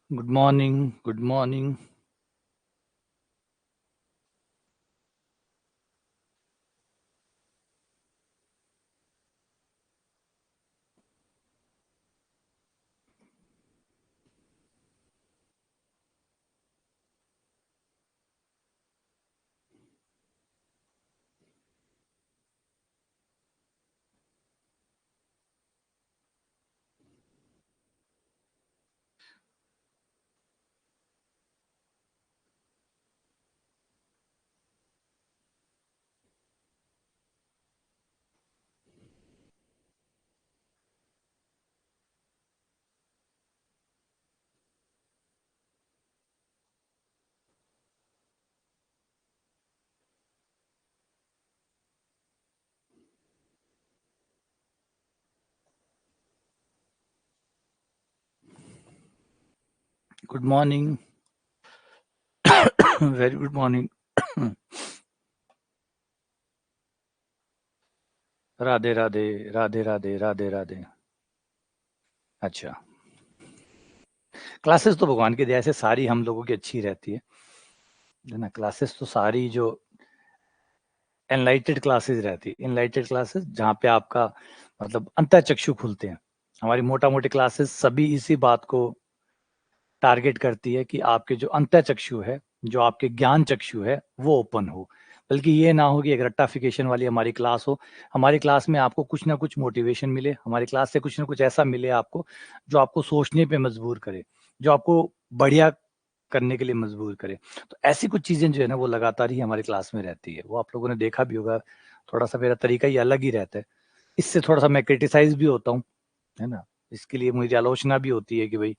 Good morning, good morning. Good morning. Very good morning. Radhe Radhe, Radhe Radhe, Radhe Radhe. अच्छा, classes तो भगवान की दया से सारी हम लोगों की अच्छी रहती है ना। क्लासेस तो सारी जो एनलाइटेड क्लासेस रहती है, एनलाइटेड क्लासेस जहाँ पे आपका मतलब अंतःचक्षु खुलते हैं। हमारी मोटा मोटी क्लासेस सभी इसी बात को टारगेट करती है कि आपके जो अंतःचक्षु है, जो आपके ज्ञान चक्षु है, वो ओपन हो। बल्कि ये ना हो कि एक रट्टाफिकेशन वाली हमारी क्लास हो। हमारी क्लास में आपको कुछ ना कुछ मोटिवेशन मिले, हमारी क्लास से कुछ ना कुछ ऐसा मिले आपको जो आपको सोचने पे मजबूर करे, जो आपको बढ़िया करने के लिए मजबूर करे। तो ऐसी कुछ चीजें जो है ना वो लगातार ही हमारी क्लास में रहती है। वो आप लोगों ने देखा भी होगा, थोड़ा सा मेरा तरीका ही अलग ही रहता है। इससे थोड़ा सा मैं क्रिटिसाइज भी होता हूँ, है ना। इसके लिए मुझे आलोचना भी होती है कि भाई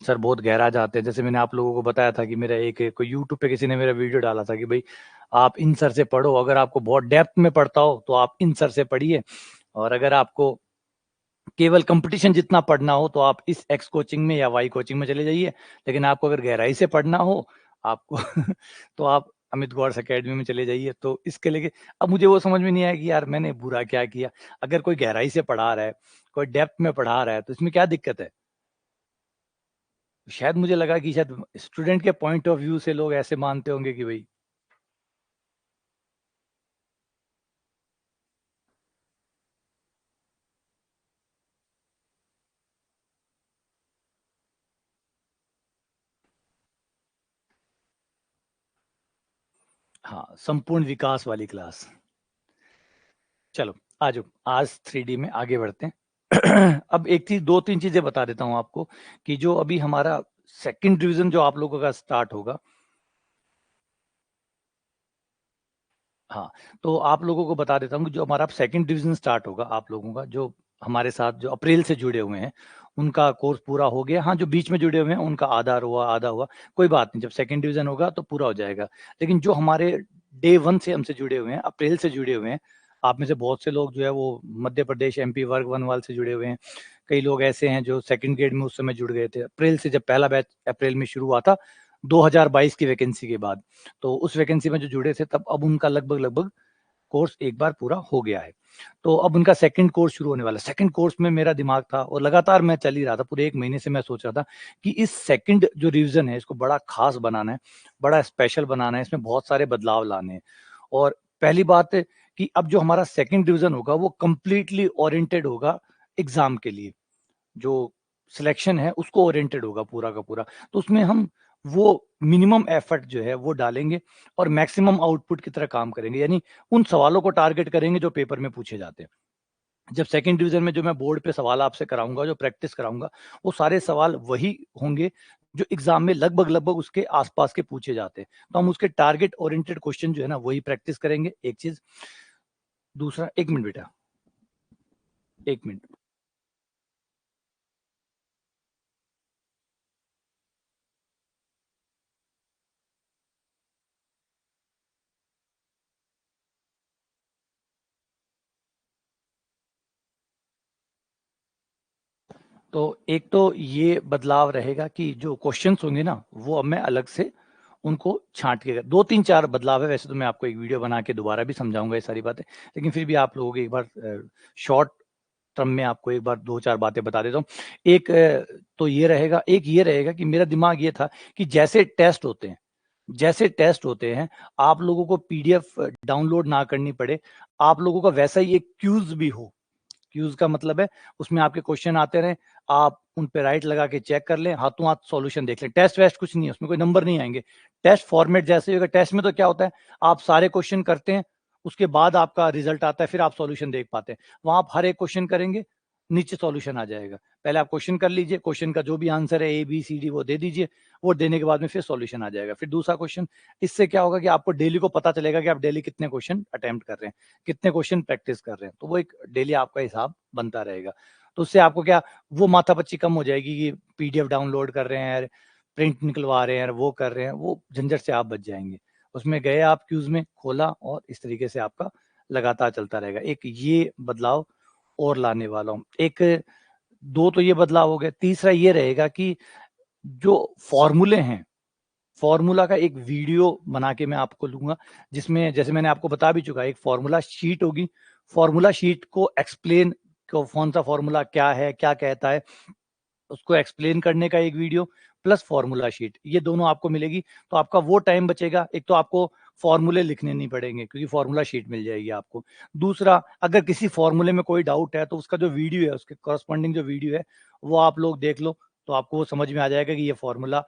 सर बहुत गहरा जाते हैं। जैसे मैंने आप लोगों को बताया था कि मेरा एक कोई यूट्यूब पे किसी ने मेरा वीडियो डाला था कि भाई आप इन सर से पढ़ो, अगर आपको बहुत डेप्थ में पढ़ता हो तो आप इन सर से पढ़िए, और अगर आपको केवल कंपटीशन जितना पढ़ना हो तो आप इस एक्स कोचिंग में या वाई कोचिंग में चले जाइए। लेकिन आपको अगर गहराई से पढ़ना हो आपको तो आप अमित गौड़ अकेडमी में चले जाइए। तो इसके लिए अब मुझे वो समझ में नहीं आया कि यार मैंने बुरा क्या किया। अगर कोई गहराई से पढ़ा रहा है, कोई डेप्थ में पढ़ा रहा है, तो इसमें क्या दिक्कत है। शायद मुझे लगा कि शायद स्टूडेंट के पॉइंट ऑफ व्यू से लोग ऐसे मानते होंगे कि भाई हाँ, संपूर्ण विकास वाली क्लास। चलो आ जाओ, आज 3D में आगे बढ़ते हैं। अब एक चीज, दो तीन चीजें बता देता हूं आपको कि जो अभी हमारा सेकंड डिवीजन जो आप लोगों का स्टार्ट होगा। हाँ, तो आप लोगों को बता देता हूँ कि जो हमारा सेकंड डिवीजन स्टार्ट होगा आप लोगों का, जो हमारे साथ जो अप्रैल से जुड़े हुए हैं उनका कोर्स पूरा हो गया। हाँ, जो बीच में जुड़े हुए हैं उनका आधा हुआ, आधा हुआ, कोई बात नहीं, जब सेकंड डिवीजन होगा तो पूरा हो जाएगा। लेकिन जो हमारे डे वन से हमसे जुड़े हुए हैं, अप्रैल से जुड़े हुए हैं, आप में से बहुत से लोग जो है वो मध्य प्रदेश MP वर्ग 1 वाल से जुड़े हुए हैं। कई लोग ऐसे हैं जो सेकंड ग्रेड में उस समय जुड़ गए थे अप्रैल से, जब पहला बैच अप्रैल में शुरू हुआ था 2022 की वैकेंसी के बाद। तो उस वैकेंसी में जो जुड़े थे तब, अब उनका लगभग लगभग कोर्स एक बार पूरा हो गया है। तो अब उनका सेकंड कोर्स शुरू होने वाला है। सेकंड कोर्स में मेरा दिमाग था और लगातार मैं चल ही रहा था, पूरे 1 महीने से मैं सोच रहा था कि इस सेकंड जो रिवीजन है इसको बड़ा खास बनाना है, बड़ा स्पेशल बनाना है, इसमें बहुत सारे बदलाव लाने हैं। और पहली बात है कि अब जो हमारा सेकंड डिवीजन होगा वो कंप्लीटली ओरिएंटेड होगा एग्जाम के लिए। जो सिलेक्शन है उसको ओरिएंटेड होगा पूरा का पूरा। तो उसमें हम वो मिनिमम एफर्ट जो है वो डालेंगे और मैक्सिमम आउटपुट की तरह काम करेंगे। यानी उन सवालों को टारगेट करेंगे जो पेपर में पूछे जाते हैं। जब सेकंड डिवीजन में जो मैं बोर्ड पे सवाल आपसे कराऊंगा, जो प्रैक्टिस कराऊंगा, वो सारे सवाल वही होंगे जो एग्जाम में लगभग लगभग उसके आसपास के पूछे जाते हैं। तो हम उसके टारगेट ओरिएंटेड क्वेश्चन जो है ना वही प्रैक्टिस करेंगे, एक चीज। दूसरा, एक मिनट बेटा, एक मिनट। तो एक तो ये बदलाव रहेगा कि जो क्वेश्चंस होंगे ना वो अब मैं अलग से उनको छांट के, दो तीन चार बदलाव है। वैसे तो मैं आपको एक वीडियो बना के दोबारा भी समझाऊंगा ये सारी बातें, लेकिन फिर भी आप लोगों को एक बार शॉर्ट टर्म में आपको एक बार 2-4 बातें बता देता हूँ। एक तो ये रहेगा, एक ये रहेगा कि मेरा दिमाग ये था कि जैसे टेस्ट होते हैं, आप लोगों को पीडीएफ डाउनलोड ना करनी पड़े, आप लोगों का वैसा ही एक क्यूज़ भी हो। क्यूज़ का मतलब है उसमें आपके क्वेश्चन आते रहें, आप उन पे राइट लगा के चेक कर लें, हाथों-हाथ सॉल्यूशन देख लें। टेस्ट-वेस्ट कुछ नहीं है, उसमें कोई नंबर नहीं आएँगे। टेस्ट फॉर्मेट जैसे ही होगा, टेस्ट में तो क्या होता है, आप सारे क्वेश्चन करते हैं, उसके बाद आपका रिजल्ट आता है, फिर आप सॉल्यूशन देख पाते हैं। वहाँ आप हर एक क्वेश्चन करेंगे, नीचे सॉल्यूशन आ जाएगा। पहले आप क्वेश्चन कर लीजिए, क्वेश्चन का जो भी आंसर है ए, बी, सी, डी वो दे दीजिए, वो देने के बाद में फिर सॉल्यूशन आ जाएगा। फिर दूसरा क्वेश्चन, इससे क्या होगा कि आपको डेली को पता चलेगा कि आप डेली कितने क्वेश्चन अटेम्प्ट कर रहे हैं, कितने क्वेश्चन प्रैक्टिस कर रहे हैं। तो वो एक डेली आपका हिसाब बनता रहेगा। तो उससे आपको क्या, वो माथापच्ची कम हो जाएगी कि पीडीएफ डाउनलोड कर रहे हैं, प्रिंट निकलवा रहे हैं, वो कर रहे हैं, वो झंझट से आप बच जाएँगे। उसमें गए आप क्यूज़ में, खोला और इस तरीके से आपका लगातार चलता रहेगा। एक ये बदलाव और लाने वाला हूँ। एक 2 तो ये बदलाव हो गए, तीसरा ये रहेगा कि जो फ़ॉर्मूले हैं, फ़ॉर्मूला का एक वीडियो बना के मैं आपको लूँगा, जिसमें जैसे मैंने आपको बता भी चुका, एक फ़ॉर्मूला शीट होगी। फ़ॉर्मूला शीट को एक्सप्लेन, कौन-सा फ़ॉर्मूला क्या है, क्या कहता है, उसको एक्सप्लेन करने का एक वीडियो प्लस फ़ॉर्मूला शीट, ये दोनों आपको मिलेगी। तो आपका वो टाइम बचेगा। एक तो आपको फ़ॉर्मूले लिखने नहीं पड़ेंगे क्योंकि फ़ॉर्मूला शीट मिल जाएगी आपको। दूसरा, अगर किसी फ़ॉर्मूले में कोई डाउट है तो उसका जो वीडियो है, उसके कॉरेस्पॉन्डिंग जो वीडियो है, वो आप लोग देख लो, तो आपको वो समझ में आ जाएगा कि ये फ़ॉर्मूला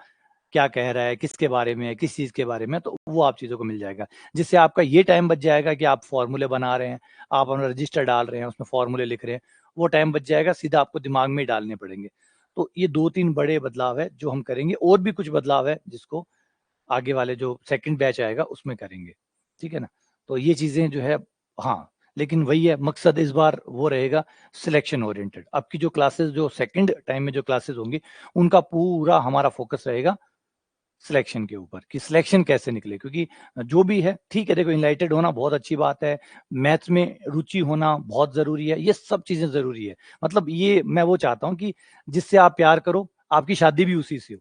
क्या कह रहा है, किसके बारे में है, किस चीज़ के बारे में है, तो वो आप चीज़ों को मिल जाएगा। जिससे आपका ये टाइम बच जाएगा कि आप फ़ॉर्मूले बना रहे हैं, आप अपना रजिस्टर डाल रहे हैं, उसमें फ़ॉर्मूले लिख रहे हैं, वो टाइम बच जाएगा, सीधा आपको दिमाग में ही डालने पड़ेंगे। तो ये 2-3 बड़े बदलाव हैं जो हम करेंगे, और भी कुछ बदलाव है जिसको आगे वाले जो सेकंड बैच आएगा उसमें करेंगे, ठीक है ना? तो ये चीज़ें जो है, हाँ, लेकिन वही है, मकसद इस बार वो रहेगा सिलेक्शन ओरिएंटेड। अब की जो क्लासेस, जो सेकंड टाइम में जो क्लासेस होंगी, उनका पूरा हमारा फ़ोकस रहेगा सिलेक्शन के ऊपर कि सिलेक्शन कैसे निकले, क्योंकि जो भी है ठीक है, देखो एनलाइटेड होना बहुत अच्छी बात है, मैथ्स में रुचि होना बहुत ज़रूरी है, ये सब चीज़ें ज़रूरी है। मतलब ये मैं वो चाहता हूँ कि जिससे आप प्यार करो, आपकी शादी भी उसी से हो,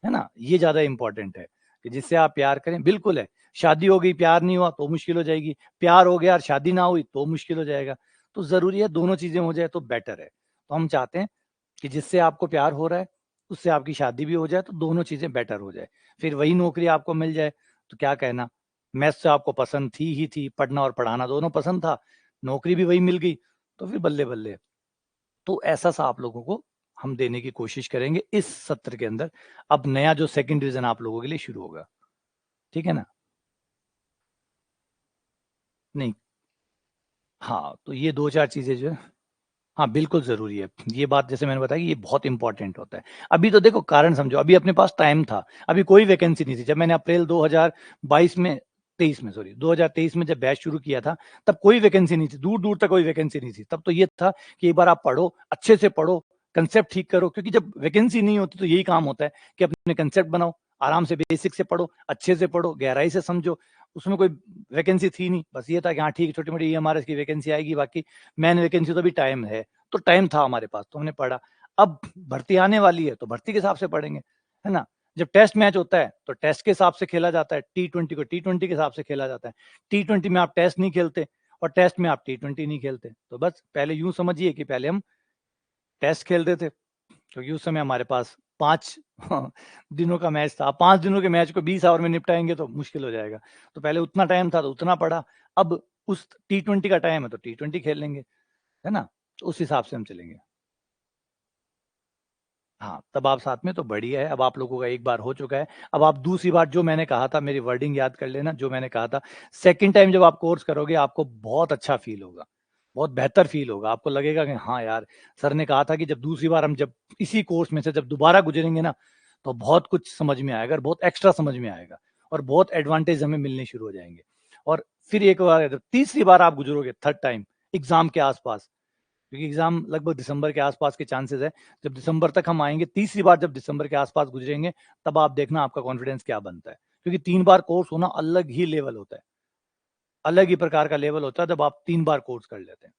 है ना? ये ज़्यादा इम्पोर्टेंट है कि जिससे आप प्यार करें, बिल्कुल है। शादी हो गई, प्यार नहीं हुआ तो मुश्किल हो जाएगी, प्यार हो गया और शादी ना हुई तो मुश्किल हो जाएगा। तो ज़रूरी है दोनों चीज़ें हो जाए तो बेटर है। तो हम चाहते हैं कि जिससे आपको प्यार हो रहा है, उससे आपकी शादी भी हो जाए तो दोनों चीज़ें बेटर हो जाए। फिर वही नौकरी आपको मिल जाए तो क्या कहना? मैथ्स तो आपको पसंद थी ही थी, पढ़ना और पढ़ाना दोनों पसंद था, नौकरी भी वही मिल गई, तो फिर बल्ले-बल्ले। तो ऐसा-सा आप लोगों को हम देने की कोशिश करेंगे इस सत्र के अंदर। अब नया जो सेकंड डिवीज़न आप लोगों के लिए शुरू होगा, ठीक है ना? नहीं, हाँ, तो ये 2-4 चीज़ें जो है, हाँ, बिल्कुल ज़रूरी है। ये बात जैसे मैंने बताया कि ये बहुत इम्पोर्टेंट होता है। अभी तो देखो कारण समझो, अभी अपने पास टाइम था, अभी कोई वैकेंसी नहीं थी। जब मैंने अप्रैल 2022 में 23 में सॉरी 2023 में जब बैच शुरू किया था, तब कोई वैकेंसी नहीं थी, दूर-दूर तक कोई वैकेंसी नहीं थी। तब तो ये था कि एक बार आप पढ़ो, अच्छे से पढ़ो, कांसेप्ट ठीक करो, क्योंकि जब वैकेंसी नहीं होती तो यही काम होता है कि अपने कांसेप्ट बनाओ, आराम से बेसिक से पढ़ो, अच्छे से पढ़ो, गहराई से समझो। उसमें कोई वैकेंसी थी नहीं, बस ये था कि हाँ ठीक है, छोटी-मोटी ईएमआरएस की वैकेंसी आएगी, बाकी मेन वैकेंसी तो अभी टाइम है। तो टाइम था हमारे पास, तो हमने पढ़ा। अब भर्ती आने वाली है, तो भर्ती के हिसाब से पढ़ेंगे, है ना? जब टेस्ट मैच होता है, तो टेस्ट के हिसाब से खेला जाता है, टी20 को टी20 के हिसाब से खेला जाता है। टी20 में आप टेस्ट नहीं खेलते और टेस्ट में आप टी20 नहीं खेलते। तो बस पहले यूँ समझिए कि पहले हम टेस्ट खेलते थे, क्योंकि उस समय हमारे पास 5 दिनों का मैच था। 5 दिनों के मैच को 20 ओवर में निपटाएँगे तो मुश्किल हो जाएगा। तो पहले उतना टाइम था तो उतना पढ़ा, अब उस टी20 का टाइम है तो टी20 खेल लेंगे, है ना? तो उस हिसाब से हम चलेंगे। हाँ, तब आप साथ में तो बढ़िया है, अब आप लोगों का एक बार हो चुका है। अब आप दूसरी बार जो मैंने कहा था, मेरी वर्डिंग याद कर लेना, जो मैंने कहा था, सेकंड टाइम जब आप कोर्स करोगे, आपको बहुत अच्छा फ़ील होगा, बहुत बेहतर फ़ील होगा। आपको लगेगा कि हाँ यार, सर ने कहा था कि जब दूसरी बार हम जब इसी कोर्स में से जब दोबारा गुज़रेंगे ना, तो बहुत कुछ समझ में आएगा और बहुत एक्स्ट्रा समझ में आएगा और बहुत एडवांटेज हमें मिलने शुरू हो जाएँगे। और फिर एक बार जब तीसरी बार आप गुज़रोगे, थर्ड टाइम, एग्ज़ाम के आस-पास, क्योंकि एग्ज़ाम लगभग दिसंबर के आस-पास के चांसेज़ है। जब दिसंबर तक हम आएँगे, तीसरी बार जब दिसंबर के आस-पास गुज़रेंगे, तब आप देखना आपका कॉन्फिडेंस क्या बनता है। क्योंकि 3 बार कोर्स होना अलग ही लेवल होता है। अलग ही प्रकार का लेवल होता है जब आप 3 बार कोर्स कर लेते हैं।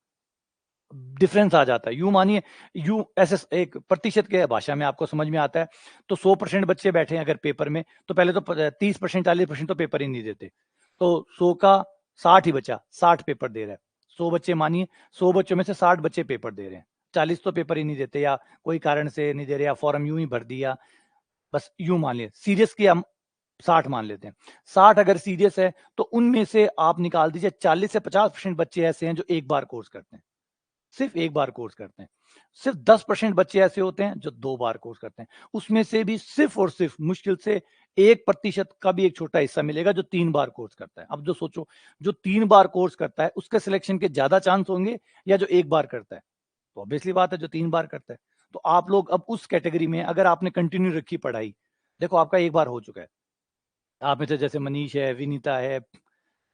डिफ़रेंस आ जाता है। यूँ मानिए, यूँ ऐसे एक प्रतिशत के भाषा में आपको समझ में आता है, तो 100% बच्चे बैठे हैं अगर पेपर में, तो पहले तो प 30% 40% तो पेपर ही नहीं देते। तो 100 का 60 ही बचा, 60 पेपर दे रहा है। 100 बच्चे मानिए, 100 बच्चों में से 60 बच्चे पेपर दे रहे हैं। 40 तो पेपर ही नहीं देते, या कोई कारण से नहीं दे रहे, या फॉर्म यूं ही भर दिया, बस यूं मान लिया। सीरियस की हम 60 मान लेते हैं। 60 अगर सीरियस है तो उनमें से आप निकाल दीजिए 40 से 50% बच्चे ऐसे हैं जो एक बार कोर्स करते हैं, सिर्फ एक बार कोर्स करते हैं। सिर्फ 10% बच्चे ऐसे होते हैं जो 2 बार कोर्स करते हैं। उसमें से भी सिर्फ और सिर्फ मुश्किल से 1% का भी एक छोटा हिस्सा मिलेगा जो 3 बार कोर्स करता है। अब जो सोचो, जो 3 बार कोर्स करता है उसके सिलेक्शन के ज्यादा चांस होंगे या जो एक बार करता है? तो ऑब्वियसली बात है जो 3 बार करता है। तो आप लोग अब उस कैटेगरी में, अगर आपने कंटिन्यू रखी पढ़ाई, देखो आपका एक बार हो चुका है। आप में से जैसे मनीष है, विनीता है,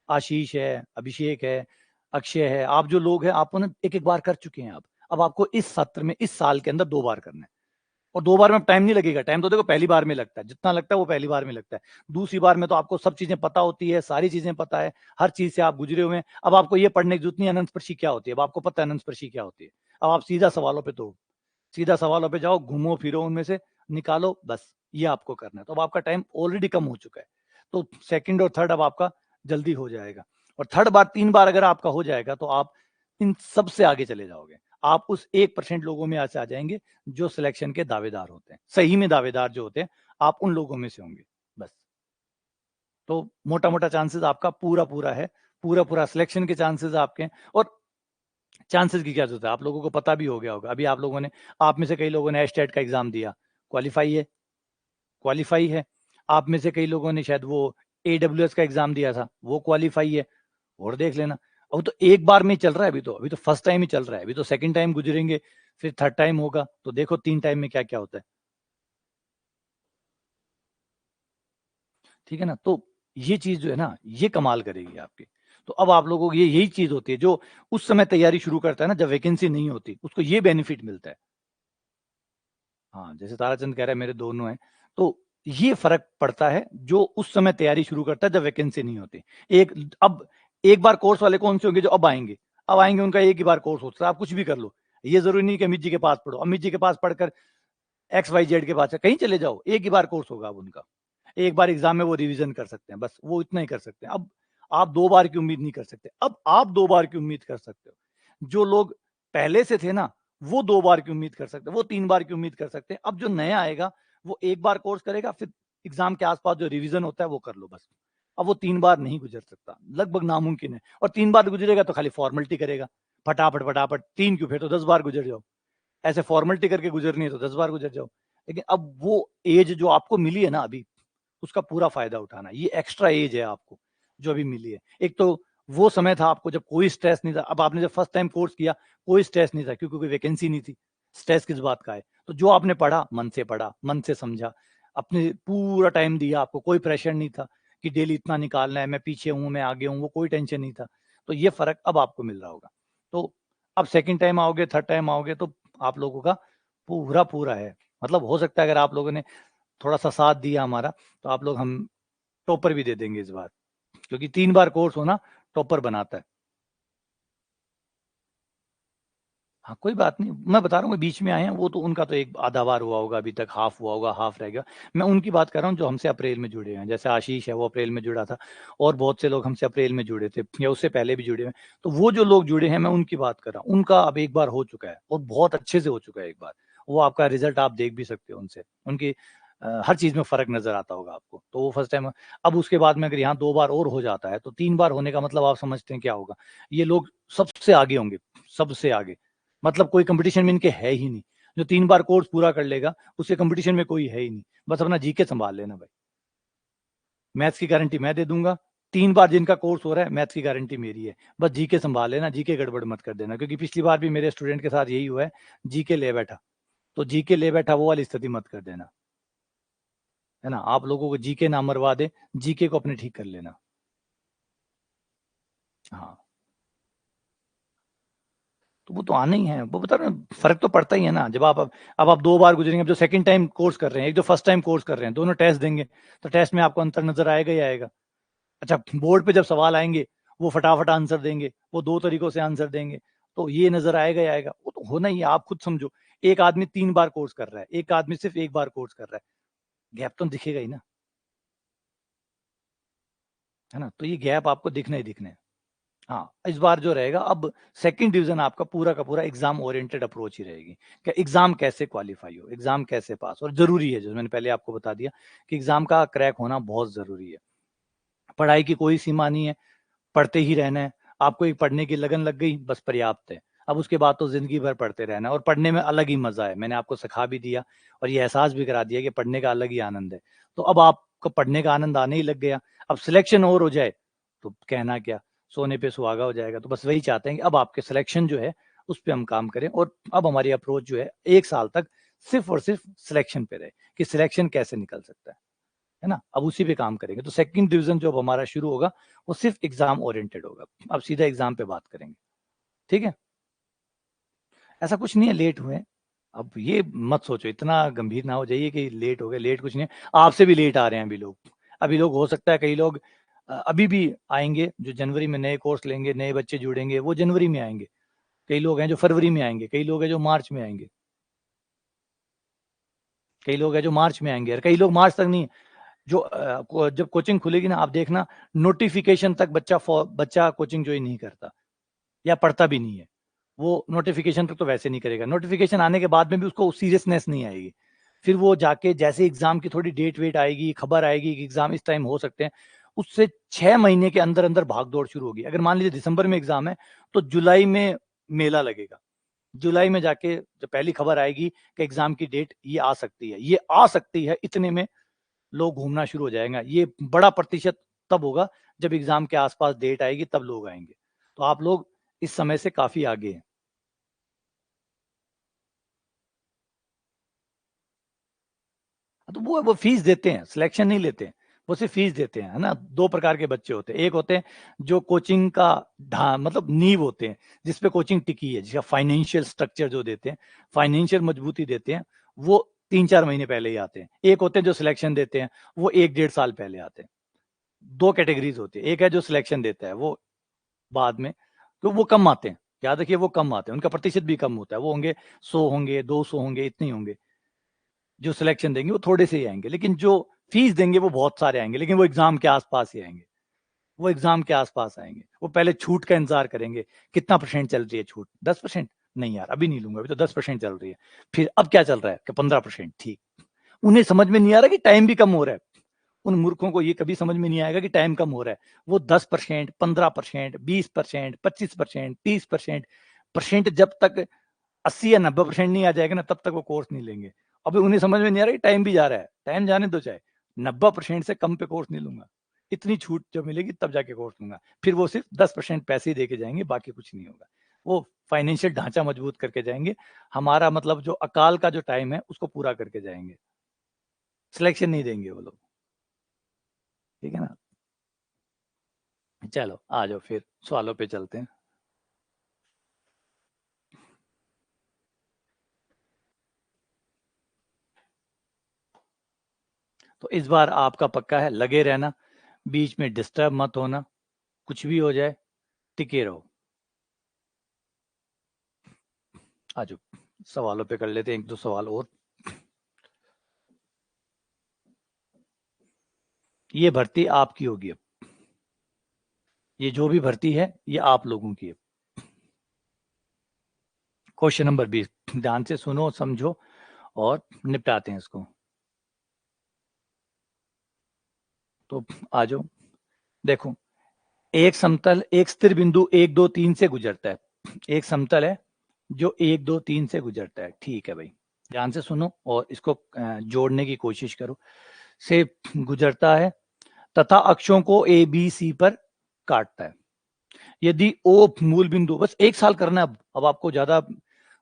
आशीष है, अभिषेक है, अक्षय है, आप जो लोग हैं आपको ना एक एक बार कर चुके हैं। आप अब आपको इस सत्र में, इस साल के अंदर 2 बार करना है। और 2 बार में टाइम नहीं लगेगा। टाइम तो देखो पहली बार में लगता है, जितना लगता है वो पहली बार में लगता है। दूसरी बार में तो आपको सब चीजें पता होती है, सारी चीजें पता है, हर चीज से आप गुजरे हुए हैं। अब आपको ये पढ़ने की जरूरत नहीं अनंत स्पर्शी क्या होती है, अब आपको पता है अनंत स्पर्शी क्या होती है। अब आप सीधा सवालों पे तो सीधा सवालों पे जाओ, घूमो फिरो उनमें से, निकालो, बस ये आपको करना है। तो अब आपका टाइम ऑलरेडी कम हो चुका है। तो सेकंड और थर्ड अब आपका जल्दी हो जाएगा। और थर्ड बार, 3 बार अगर आपका हो जाएगा तो आप इन सबसे आगे चले जाओगे। आप उस 1% लोगों में ऐसे आ जाएंगे जो सिलेक्शन के दावेदार होते हैं, सही में दावेदार जो होते हैं, आप उन लोगों में से होंगे बस। तो मोटा मोटा चांसेस आपका पूरा पूरा है, पूरा पूरा सिलेक्शन के चांसेस आपके हैं। और चांसेस की क्या जरूरत है, आप लोगों को पता भी हो गया होगा। अभी आप लोगों ने, आप में से कई लोगों ने एस्टेट का एग्जाम दिया, क्वालिफाई है, क्वालिफाई है। आप में से कई लोगों ने शायद वो AWS का एग्जाम दिया था, वो क्वालिफाई है। और देख लेना, अब तो एक बार में ही चल रहा है। अभी तो फर्स्ट टाइम ही चल रहा है, अभी तो सेकंड टाइम गुजरेंगे, फिर थर्ड टाइम होगा, तो देखो 3 टाइम में क्या क्या होता है। ठीक है ना? तो ये चीज जो है ना, ये कमाल करेगी आपकी। तो अब आप लोगों को ये यही चीज होती है जो उस समय तैयारी शुरू करता है ना, जब वैकेंसी नहीं होती, उसको ये बेनिफिट मिलता है। हाँ, जैसे ताराचंद कह रहा है मेरे दोनों हैं, तो ये फर्क पड़ता है जो उस समय तैयारी शुरू करता है जब वैकेंसी नहीं होती। एक अब एक बार कोर्स वाले कौन से होंगे जो अब आएंगे उनका एक ही बार कोर्स होता है। आप कुछ भी कर लो, ये जरूरी नहीं कि अमित जी के पास पढ़ो, अमित जी के पास पढ़कर XYZ के पास कहीं चले जाओ, एक ही बार कोर्स होगा अब उनका। एक बार एग्जाम में वो रिवीजन कर सकते हैं, बस वो इतना ही कर सकते हैं। अब आप 2 बार की उम्मीद नहीं कर सकते, अब आप 2 बार की उम्मीद कर सकते हो। जो लोग पहले से थे ना, वो 2 बार की उम्मीद कर सकते हैं, वो 3 बार की उम्मीद कर सकते हैं। अब जो नया आएगा वो एक बार कोर्स करेगा, फिर एग्जाम के आसपास जो रिवीजन होता है वो कर लो बस। अब वो 3 बार नहीं गुजर सकता, लगभग नामुमकिन है। और 3 बार गुजरेगा तो खाली फॉर्मेलिटी करेगा, फटाफट फटाफट। 3 क्यों, फिर तो 10 बार गुजर जाओ। ऐसे फॉर्मेलिटी करके गुजरनी है तो 10 बार गुजर जाओ। लेकिन अब वो एज जो आपको मिली है ना अभी, उसका पूरा फायदा उठाना। ये एक्स्ट्रा एज है आपको जो अभी मिली है। एक तो वो समय था आपको जब कोई स्ट्रेस नहीं था। अब आपने जब फर्स्ट टाइम कोर्स किया, कोई स्ट्रेस नहीं था क्योंकि कोई वैकेंसी नहीं थी। स्ट्रेस किस बात का है? तो जो आपने पढ़ा, मन से समझा, अपने पूरा टाइम दिया, आपको कोई प्रेशर नहीं था कि डेली इतना निकालना है, मैं पीछे हूं, मैं आगे हूं, वो कोई टेंशन नहीं था। तो ये फर्क अब आपको मिल रहा होगा। तो अब सेकंड टाइम आओगे, थर्ड टाइम आओगे, तो आप लोगों का पूरा पूरा है। मतलब हो सकता है अगर आप लोगों ने थोड़ा सा साथ दिया हमारा, तो आप लोग, हम टॉपर भी दे देंगे इस बार, क्योंकि 3 बार कोर्स होना टॉपर बनाता है। हाँ, कोई बात नहीं, मैं बता रहा हूँ बीच में आए हैं वो, तो उनका तो एक आधा बार हुआ होगा, अभी तक हाफ हुआ होगा, हाफ रह गया। मैं उनकी बात कर रहा हूँ जो हमसे अप्रैल में जुड़े हैं। जैसे आशीष है, वो अप्रैल में जुड़ा था, और बहुत से लोग हमसे अप्रैल में जुड़े थे या उससे पहले भी जुड़े हैं। तो वो जो लोग जुड़े हैं, मैं उनकी बात कर रहा हूँ। उनका अब एक बार हो चुका है और बहुत अच्छे से हो चुका है एक बार। वो आपका रिजल्ट आप देख भी सकते हो उनसे, उनकी हर चीज में फर्क नजर आता होगा आपको। तो वो फर्स्ट टाइम। अब उसके बाद में अगर यहाँ 2 बार और हो जाता है तो 3 बार होने का मतलब आप समझते हैं क्या होगा? ये लोग सबसे आगे होंगे, सबसे आगे। मतलब कोई कंपटीशन में इनके है ही नहीं। जो 3 बार कोर्स पूरा कर लेगा उसके कंपटीशन में कोई है ही नहीं। बस अपना जीके संभाल लेना भाई, मैथ्स की गारंटी मैं दे दूंगा। 3 बार जिनका कोर्स हो रहा है, मैथ्स की गारंटी मेरी है। बस जीके संभाल लेना, जीके गड़बड़ मत कर देना, क्योंकि पिछली बार भी मेरे स्टूडेंट के साथ यही हुआ है, जीके ले बैठा। तो जीके ले बैठा वो वाली स्थिति मत कर देना, है ना? आप लोगों को जीके ना मरवा दे, जीके को अपने ठीक कर लेना। हाँ, तो वो तो आना ही है। वो बता रहे हैं, फर्क तो पड़ता ही है ना। जब आप अब आप 2 बार गुजरेंगे, अब जो सेकंड टाइम कोर्स कर रहे हैं, एक जो फर्स्ट टाइम कोर्स कर रहे हैं, दोनों टेस्ट देंगे, तो टेस्ट में आपको अंतर नजर आएगा ही आएगा। अच्छा, बोर्ड पे जब सवाल आएंगे, वो फटाफट आंसर देंगे, वो 2 तरीकों से आंसर देंगे, तो ये नजर आएगा ही आएगा। वो तो होना ही है, आप खुद समझो। एक आदमी 3 बार कोर्स कर रहा है, एक आदमी सिर्फ एक बार कोर्स कर रहा है, गैप तो दिखेगा ही ना, है ना? तो ये गैप आपको दिखना ही दिखना है। हाँ, इस बार जो रहेगा, अब सेकंड डिवीजन आपका पूरा का पूरा एग्जाम ओरिएंटेड अप्रोच ही रहेगी कि एग्जाम कैसे क्वालिफाई हो, एग्जाम कैसे पास, और जरूरी है, जो मैंने पहले आपको बता दिया कि एग्जाम का क्रैक होना बहुत जरूरी है। पढ़ाई की कोई सीमा नहीं है, पढ़ते ही रहना है। आपको एक पढ़ने की लगन लग गई, बस पर्याप्त है। अब उसके बाद तो जिंदगी भर पढ़ते रहना है, और पढ़ने में अलग ही मजा है। मैंने आपको सिखा भी दिया और ये एहसास भी करा दिया कि पढ़ने का अलग ही आनंद है। तो अब आपको पढ़ने का आनंद आने ही लग गया। अब सिलेक्शन और हो जाए तो कहना क्या, सोने पे सुहागा हो जाएगा। तो बस वही चाहते हैं कि अब आपके सिलेक्शन जो है उस पर हम काम करें, और अब हमारी अप्रोच जो है 1 साल तक सिर्फ और सिर्फ सिलेक्शन पे रहे कि सिलेक्शन कैसे निकल सकता है ना। अब उसी पे काम करेंगे। तो सेकंड डिवीजन जो अब हमारा शुरू होगा वो सिर्फ एग्जाम ओरिएंटेड होगा। अब सीधा एग्जाम पे बात करेंगे, ठीक है। ऐसा कुछ नहीं है लेट हुए। अब ये मत सोचो, इतना गंभीर ना हो जाइए कि लेट हो गए। लेट कुछ नहीं है, आपसे भी लेट आ रहे हैं अभी लोग। अभी लोग, हो सकता है कई लोग अभी भी आएंगे जो जनवरी में नए कोर्स लेंगे, नए बच्चे जुड़ेंगे, वो जनवरी में आएंगे। कई लोग हैं जो फरवरी में आएंगे, कई लोग हैं जो मार्च में आएंगे, कई लोग हैं जो मार्च में आएंगे, और कई लोग मार्च तक नहीं। जब कोचिंग खुलेगी ना, आप देखना नोटिफिकेशन तक बच्चा कोचिंग ज्वाइन नहीं करता या पढ़ता भी नहीं है। वो नोटिफिकेशन तक तो वैसे नहीं करेगा, नोटिफिकेशन आने के बाद में भी उसको सीरियसनेस नहीं आएगी। फिर वो जाके जैसे एग्जाम की थोड़ी डेट वेट आएगी, खबर आएगी कि एग्जाम इस टाइम हो सकते हैं, उससे 6 महीने के अंदर अंदर भाग दौड़ शुरू होगी। अगर मान लीजिए दिसंबर में एग्जाम है, तो जुलाई में मेला लगेगा। जुलाई में जाके जब पहली खबर आएगी कि एग्जाम की डेट ये आ सकती है, ये आ सकती है, इतने में लोग घूमना शुरू हो जाएगा। ये बड़ा प्रतिशत तब होगा जब एग्जाम के आसपास डेट आएगी, तब लोग आएंगे। तो आप लोग इस समय से काफी आगे हैं। तो वो फीस देते हैं, सिलेक्शन नहीं लेते हैं। वो सिर्फ फीस देते हैं, है ना। 2 प्रकार के बच्चे होते हैं। एक होते हैं जो कोचिंग का मतलब नींव होते हैं, जिसपे कोचिंग टिकी है, जिसका फाइनेंशियल स्ट्रक्चर जो देते हैं, फाइनेंशियल मजबूती देते हैं, वो 3-4 महीने पहले ही आते हैं। एक होते हैं जो सिलेक्शन देते हैं, वो 1-1.5 साल पहले आते हैं। 2 कैटेगरीज होती है। एक है जो सिलेक्शन देता है, वो बाद में, तो वो कम आते हैं। याद रखिए, वो कम आते हैं, उनका प्रतिशत भी कम होता है। वो होंगे 100, होंगे 200, होंगे इतने ही होंगे। जो सिलेक्शन देंगे वो थोड़े से ही आएंगे, लेकिन जो फीस देंगे वो बहुत सारे आएंगे, लेकिन वो एग्जाम के आसपास ही आएंगे। वो एग्जाम के आसपास आएंगे। वो पहले छूट का इंतजार करेंगे, कितना परसेंट चल रही है छूट, 10%। नहीं यार, अभी नहीं लूंगा, अभी तो 10% चल रही है। फिर अब क्या चल रहा है कि 15%, ठीक। उन्हें समझ में नहीं आ रहा कि टाइम भी कम हो रहा है। उन मूर्खों को ये कभी समझ में नहीं आएगा कि टाइम कम हो रहा है। वो 10%, 15%, 20%, 25%, 30% परसेंट जब तक 80 या 90% नहीं आ जाएगा ना, तब तक वो कोर्स नहीं लेंगे। अभी उन्हें समझ में नहीं आ रहा कि टाइम भी जा रहा है। टाइम जाने दो, चाहे 90% से कम पे कोर्स नहीं लूंगा। इतनी छूट जब मिलेगी तब जाके कोर्स लूंगा। फिर वो सिर्फ 10% पैसे ही दे के जाएंगे, बाकी कुछ नहीं होगा। वो फाइनेंशियल ढांचा मजबूत करके जाएंगे। हमारा मतलब जो अकाल का जो टाइम है उसको पूरा करके जाएंगे। सिलेक्शन नहीं देंगे वो लोग, ठीक है ना। चलो आ जाओ, फिर सवालों पे चलते हैं। तो इस बार आपका पक्का है, लगे रहना, बीच में डिस्टर्ब मत होना, कुछ भी हो जाए टिके रहो। आ जाओ, सवालों पे कर लेते हैं 1-2 सवाल और। ये भर्ती आपकी होगी अब। ये जो भी भर्ती है ये आप लोगों की है। क्वेश्चन नंबर 20, ध्यान से सुनो, समझो और निपटाते हैं इसको। तो आ जाओ, देखो, एक समतल एक स्थिर बिंदु 1 2 3 से गुजरता है। एक समतल है जो 1 2 3 से गुजरता है, ठीक है भाई। ध्यान से सुनो और इसको जोड़ने की कोशिश करो। से गुजरता है तथा अक्षों को ए बी सी पर काटता है। यदि ओ मूल बिंदु, बस 1 साल करना है। अब आपको ज्यादा,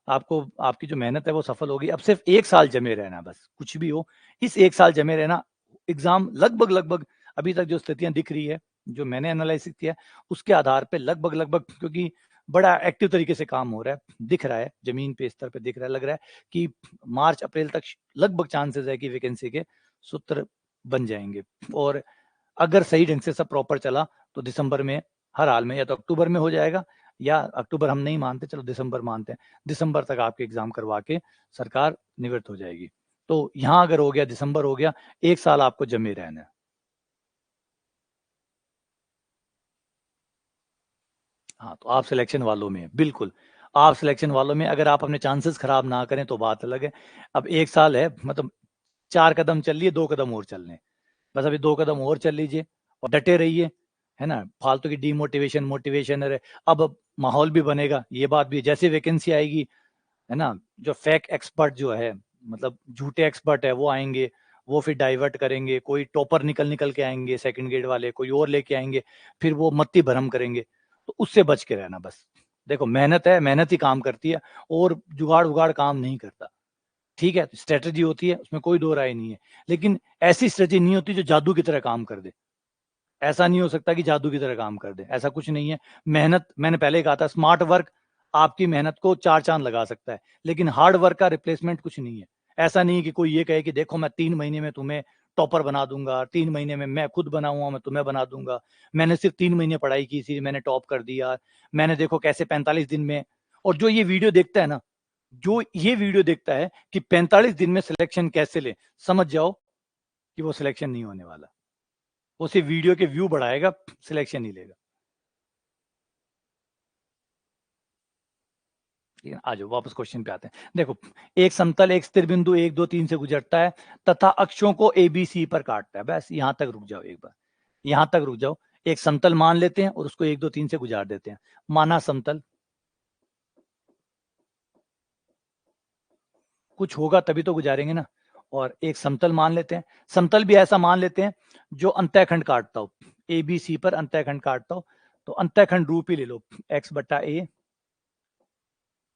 आपको आपकी जो मेहनत है वो सफल होगी। अब सिर्फ 1 साल जमे रहना, बस कुछ भी हो, इस 1 साल जमे रहना। एग्जाम लगभग लगभग अभी तक जो स्थितियां दिख रही है, जो मैंने एनालिसिस किया, उसके आधार पे लगभग लगभग, क्योंकि बड़ा एक्टिव तरीके से काम हो रहा है, दिख रहा है, जमीन पे स्तर पे दिख रहा है, लग रहा है कि मार्च अप्रैल तक लगभग चांसेस है कि वैकेंसी के सूत्र बन जाएंगे। और अगर सही ढंग से सब प्रॉपर चला तो दिसंबर में, हर हाल में, या तो अक्टूबर में हो जाएगा, या अक्टूबर हम नहीं मानते, चलो दिसंबर मानते हैं, दिसंबर तक आपके एग्जाम करवा के सरकार निवृत्त हो जाएगी। तो यहां अगर हो गया, दिसंबर हो गया, 1 साल आपको जमे रहना है। हाँ, तो आप सिलेक्शन वालों में हैं, बिल्कुल। आप सिलेक्शन वालों में, अगर आप अपने चांसेस खराब ना करें तो बात अलग है। अब 1 साल है, मतलब 4 कदम चल लिए, 2 कदम और चलने हैं। बस अभी 2 कदम और चल लीजिए और डटे रहिए, है ना? फालतू की डिमोटिवेशन, मोटिवेशन, अरे अब माहौल भी बनेगा, ये बात भी है। जैसे वैकेंसी आएगी, है ना? जो फेक एक्सपर्ट जो है, मतलब झूठे एक्सपर्ट है, वो आएँगे, वो फिर डाइवर्ट करेंगे, कोई टॉपर निकल के आएँगे, सेकंड ग्रेड वाले, कोई और लेके आएँगे, फिर वो मत्ती भ्रम करेंगे। तो उससे बच के रहना बस। देखो मेहनत है, मेहनत ही काम करती है, और जुगाड़-वुगाड़ काम नहीं करता। ठीक है? स्ट्रैटेजी होती है, उसमें कोई दो राय नहीं है। लेकिन ऐसी स्ट्रैटेजी नहीं होती जो जादू की तरह काम कर दे। ऐसा नहीं हो सकता कि जादू की तरह काम कर दे, ऐसा कुछ नहीं है। मेहनत, मैंने पहले ही कहा था, स्मार्ट वर्क आपकी मेहनत को 4 चाँद लगा सकता है, लेकिन हार्ड वर्क का रिप्लेसमेंट कुछ नहीं है। ऐसा नहीं है कि कोई ये कहे कि देखो मैं 3 महीने में तुम्हें टॉपर बना दूँगा, 3 महीने में मैं खुद बनाऊँगा, मैं तुम्हें बना दूँगा। मैंने सिर्फ़ 3 महीने पढ़ाई की, इसीलिए मैंने टॉप कर दिया। मैंने देखो कैसे 45 दिन में, और जो ये वीडियो देखता है ना, जो ये वीडियो देखता है कि 45 दिन में सिलेक्शन कैसे लें, समझ जाओ कि वो सिलेक्शन नहीं होने वाला। वो सिर्फ़ वीडियो के व्यू बढ़ाएगा, सिलेक्शन नहीं लेगा। ठीक है, आ जाओ वापस क्वेश्चन पे आते हैं। देखो, एक समतल एक स्थिर बिंदु 1, 2, 3 से गुजरता है तथा अक्षों को ए, बी, सी पर काटता है। बस यहाँ तक रुक जाओ एक बार, यहाँ तक रुक जाओ। एक समतल मान लेते हैं और उसको 1, 2, 3 से गुजार देते हैं। माना समतल, कुछ होगा तभी तो गुजारेंगे ना। और एक समतल मान लेते हैं, समतल भी ऐसा मान लेते हैं जो अंतःखंड काटता हो, ए, बी, सी पर अंतःखंड काटता हो। तो अंतःखंड रूप ही ले लो, एक्स बटा ए,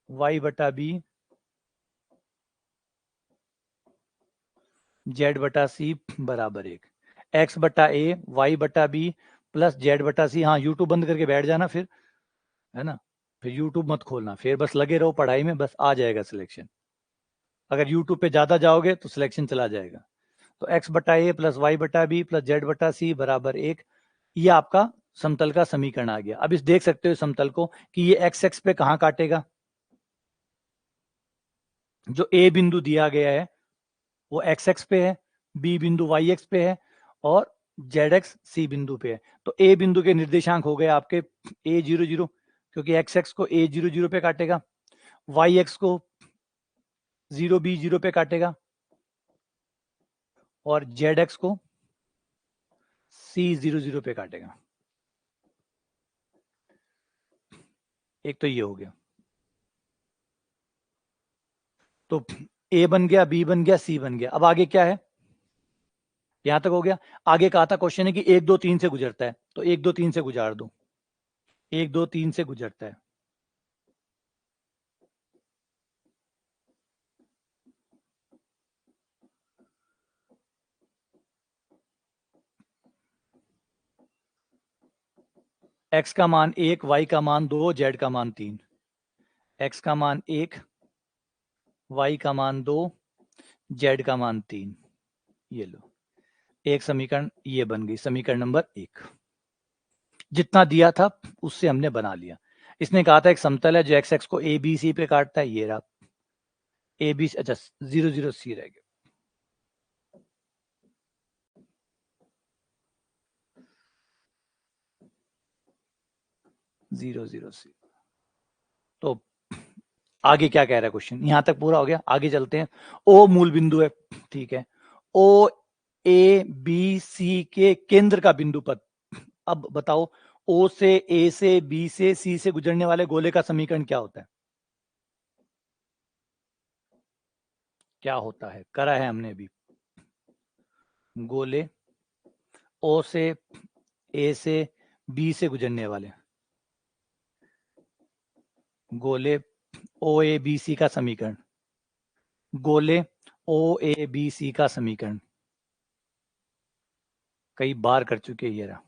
वाई बटा बी, जेड बटा सी बराबर 1। एक्स बटा ए, वाई बटा बी प्लस जेड बटा सी। हाँ, यूट्यूब बंद करके बैठ जाना फिर, है ना? फिर यूट्यूब मत खोलना, फिर बस लगे रहो पढ़ाई में, बस आ जाएगा सिलेक्शन। अगर यूट्यूब पे ज़्यादा जाओगे तो सिलेक्शन चला जाएगा। तो एक्स बटा ए प्लस वाई बटा बी प्लस जेड बटा सी बराबर 1। ये आपका समतल का समीकरण आ गया। अब इस देख सकते हो समतल को कि ये एक्स एक्स पे कहाँ काटेगा। जो ए बिंदु दिया गया है वो एक्स एक्स पे है, बी बिंदु वाई एक्स पे है, और जेड एक्स सी बिंदु पे है। तो ए बिंदु के निर्देशांक हो गए आपके ए जीरो जीरो, क्योंकि एक्स एक्स को ए जीरो जीरो पे काटेगा, वाई एक्स को जीरो बी जीरो पे काटेगा, और जेड एक्स को सी जीरो जीरो पे काटेगा। एक तो ये हो गया। तो ए बन गया, बी बन गया, सी बन गया। अब आगे क्या है, यहां तक हो गया। आगे कहा था क्वेश्चन है कि 1, 2, 3 से गुजरता है, तो 1, 2, 3 से गुजार दो। 1, 2, 3 से गुजरता है। एक्स का मान 1, वाई का मान 2, जेड का मान 3। एक्स का मान 1, वाई का मान 2, जेड का मान 3। ये लो, एक समीकरण ये बन गई, समीकरण नंबर 1। जितना दिया था उससे हमने बना लिया। इसने कहा था एक समतल है जो एक्स एक्स को ए बी सी पे काटता है, ये रहा ए बी, अच्छा 0, 0 सी रह गया। जीरो जीरो सी। तो आगे क्या कह रहा है क्वेश्चन, यहां तक पूरा हो गया। आगे चलते हैं। ओ मूल बिंदु है, ठीक है। ओ ए बी सी के केंद्र का बिंदु पद। अब बताओ, ओ से, ए से, बी से, सी से गुजरने वाले गोले का समीकरण क्या होता है? क्या होता है, करा है हमने अभी। गोले ओ से, ए से, बी से गुजरने वाले गोले, ओ ए बी सी का समीकरण। गोले ओ ए बी सी का समीकरण कई बार कर चुके हैं, ये रहा।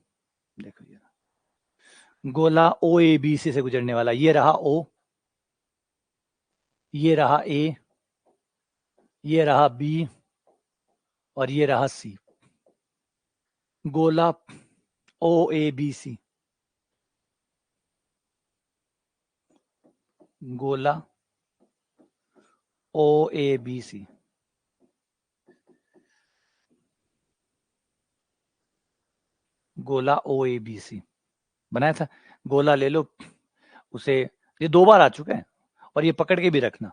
देखो ये रहा गोला ओ ए बी सी से गुजरने वाला, ये रहा ओ, ये रहा ए, ये रहा बी, और ये रहा सी। गोला ओ ए बी सी, गोला ओ ए बी सी। गोला ओ ए बी सी बनाया था। गोला ले लो, उसे, ये 2 बार आ चुका है, और ये पकड़ के भी रखना,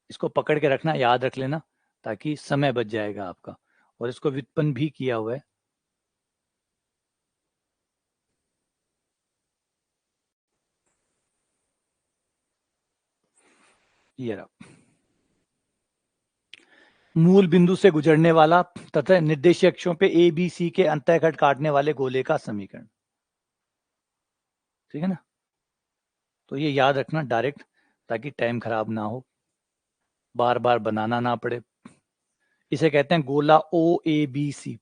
इसको पकड़ के रखना, याद रख लेना, ताकि समय बच जाएगा आपका। और इसको व्युत्पन्न भी किया हुआ है, ये रहा। मूल बिंदु से गुजरने वाला तथा निर्देशीय अक्षों पे ए बी सी के अंतःखंड काटने वाले गोले का समीकरण, ठीक है ना। तो ये याद रखना डायरेक्ट, ताकि टाइम खराब ना हो, बार बार बनाना ना पड़े। इसे कहते हैं गोला ओ ए बी सी।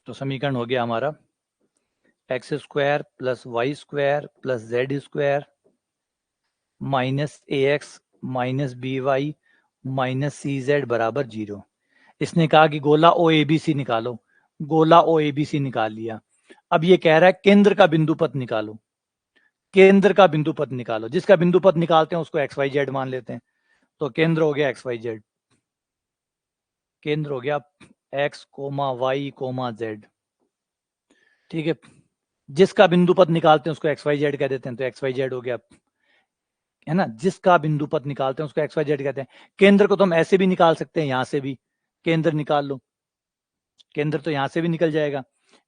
तो समीकरण हो गया हमारा X square plus Y square plus Z square minus A X minus B Y minus C Z बराबर 0। इसने कहा कि गोला ओ ए बी सी निकालो, गोला ओ ए बी सी निकाल लिया। अब ये कह रहा है केंद्र का बिंदु पथ निकालो, केंद्र का बिंदु पथ निकालो। जिसका बिंदु पथ निकालते हैं उसको एक्स वाई जेड मान लेते हैं। तो केंद्र हो गया एक्स वाई जेड, केंद्र हो गया X comma Y comma Z, ठीक है। जिसका बिंदु पथ निकालते हैं उसको एक्स वाई जेड कह देते हैं, तो एक्स वाई जेड हो गया, है ना। जिसका बिंदु पथ निकालते हैं उसको एक्स वाई जेड कहते हैं। केंद्र को तो हम ऐसे भी निकाल सकते हैं, यहां से भी केंद्र निकाल लो, केंद्र तो यहां से भी निकल जाएगा।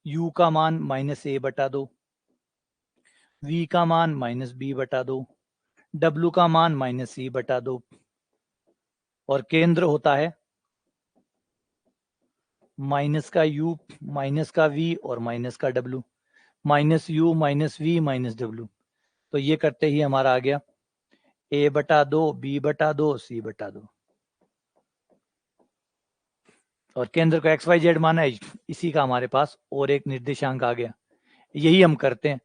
u का मान माइनस ए बटा 2, v का मान माइनस बी बटा 2, w का मान माइनस सी बटा 2, और केंद्र होता है माइनस का u माइनस का v और माइनस का w, minus u minus v minus w। तो ये करते ही हमारा आ गया a बटा 2 b बटा 2 c बटा 2, और केंद्र को एक्स वाई जेड माना है, इसी का हमारे पास और एक निर्देशांक आ गया। यही हम करते हैं,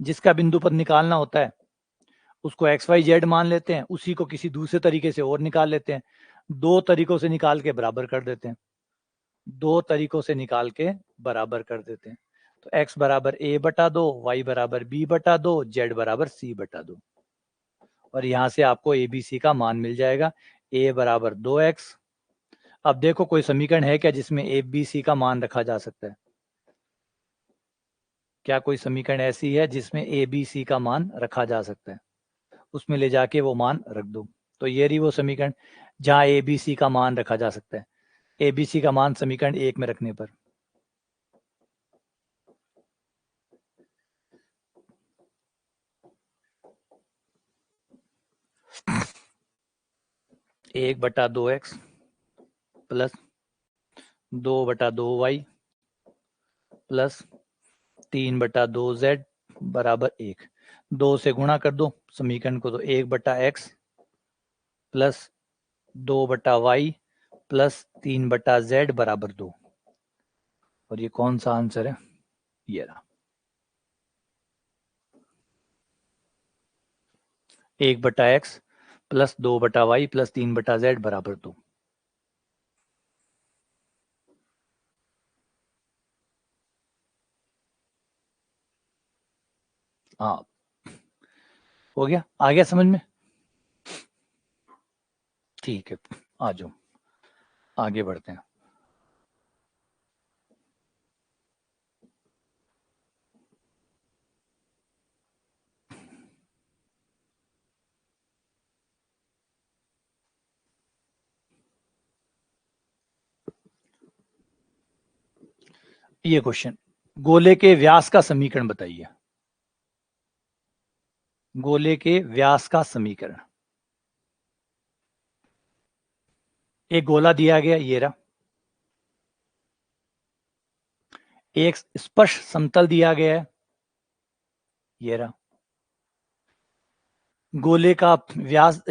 जिसका बिंदु पथ निकालना होता है उसको एक्स वाई जेड मान लेते हैं, उसी को किसी दूसरे तरीके से और निकाल लेते हैं। 2 तरीकों से निकाल के बराबर कर देते हैं, 2 तरीकों से निकाल के बराबर कर देते हैं। तो x बराबर a बटा 2, y बराबर b बटा 2, z बराबर c बटा 2, और यहां से आपको ए बी सी का मान मिल जाएगा। a बराबर 2x। अब देखो कोई समीकरण है क्या जिसमें ए बी सी का मान रखा जा सकता है? क्या कोई समीकरण ऐसी है जिसमें ए बी सी का मान रखा जा सकता है? उसमें ले जाके वो मान रख दो। तो ये रही वो समीकरण जहां ए बी सी का मान रखा जा सकता है। ए बी सी का मान समीकरण 1 में रखने पर, एक बटा 2x plus 2/2y plus 3/2z बराबर 1। 2 से गुणा कर दो समीकरण को, तो 1/x plus 2/y plus 3/z बराबर 2। और ये कौन सा आंसर है? ये रहा 1/x plus 2/y plus 3/z बराबर 2। हाँ, हो गया, आ गया समझ में? ठीक है, आ जाओ आगे बढ़ते हैं। ये क्वेश्चन, गोले के व्यास का समीकरण बताइए। गोले के व्यास का समीकरण, एक गोला दिया गया, ये रहा। एक स्पर्श समतल दिया गया है, ये रहा। गोले का व्यास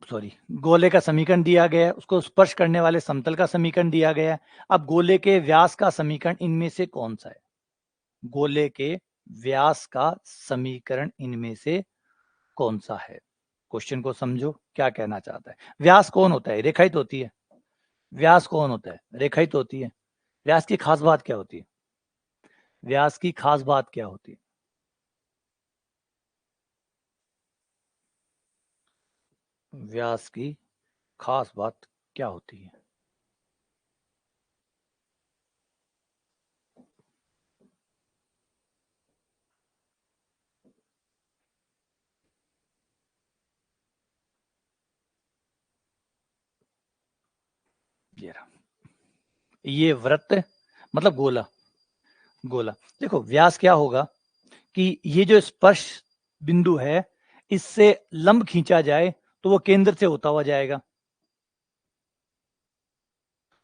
सॉरी, गोले का समीकरण दिया गया है, उसको स्पर्श करने वाले समतल का समीकरण दिया गया है। अब गोले के व्यास का समीकरण इनमें से कौन सा है? गोले के व्यास का समीकरण इनमें से कौन सा है? क्वेश्चन को समझो, क्या कहना चाहता है। व्यास कौन होता है? रेखा ही तो होती है। व्यास कौन होता है? रेखा ही तो होती है। व्यास की खास बात क्या होती है? व्यास की खास बात क्या होती है? व्यास की खास बात क्या होती है? ये वृत्त मतलब गोला। गोला देखो, व्यास क्या होगा कि ये जो स्पर्श बिंदु है, इससे लंब खींचा जाए तो वो केंद्र से होता हुआ जाएगा।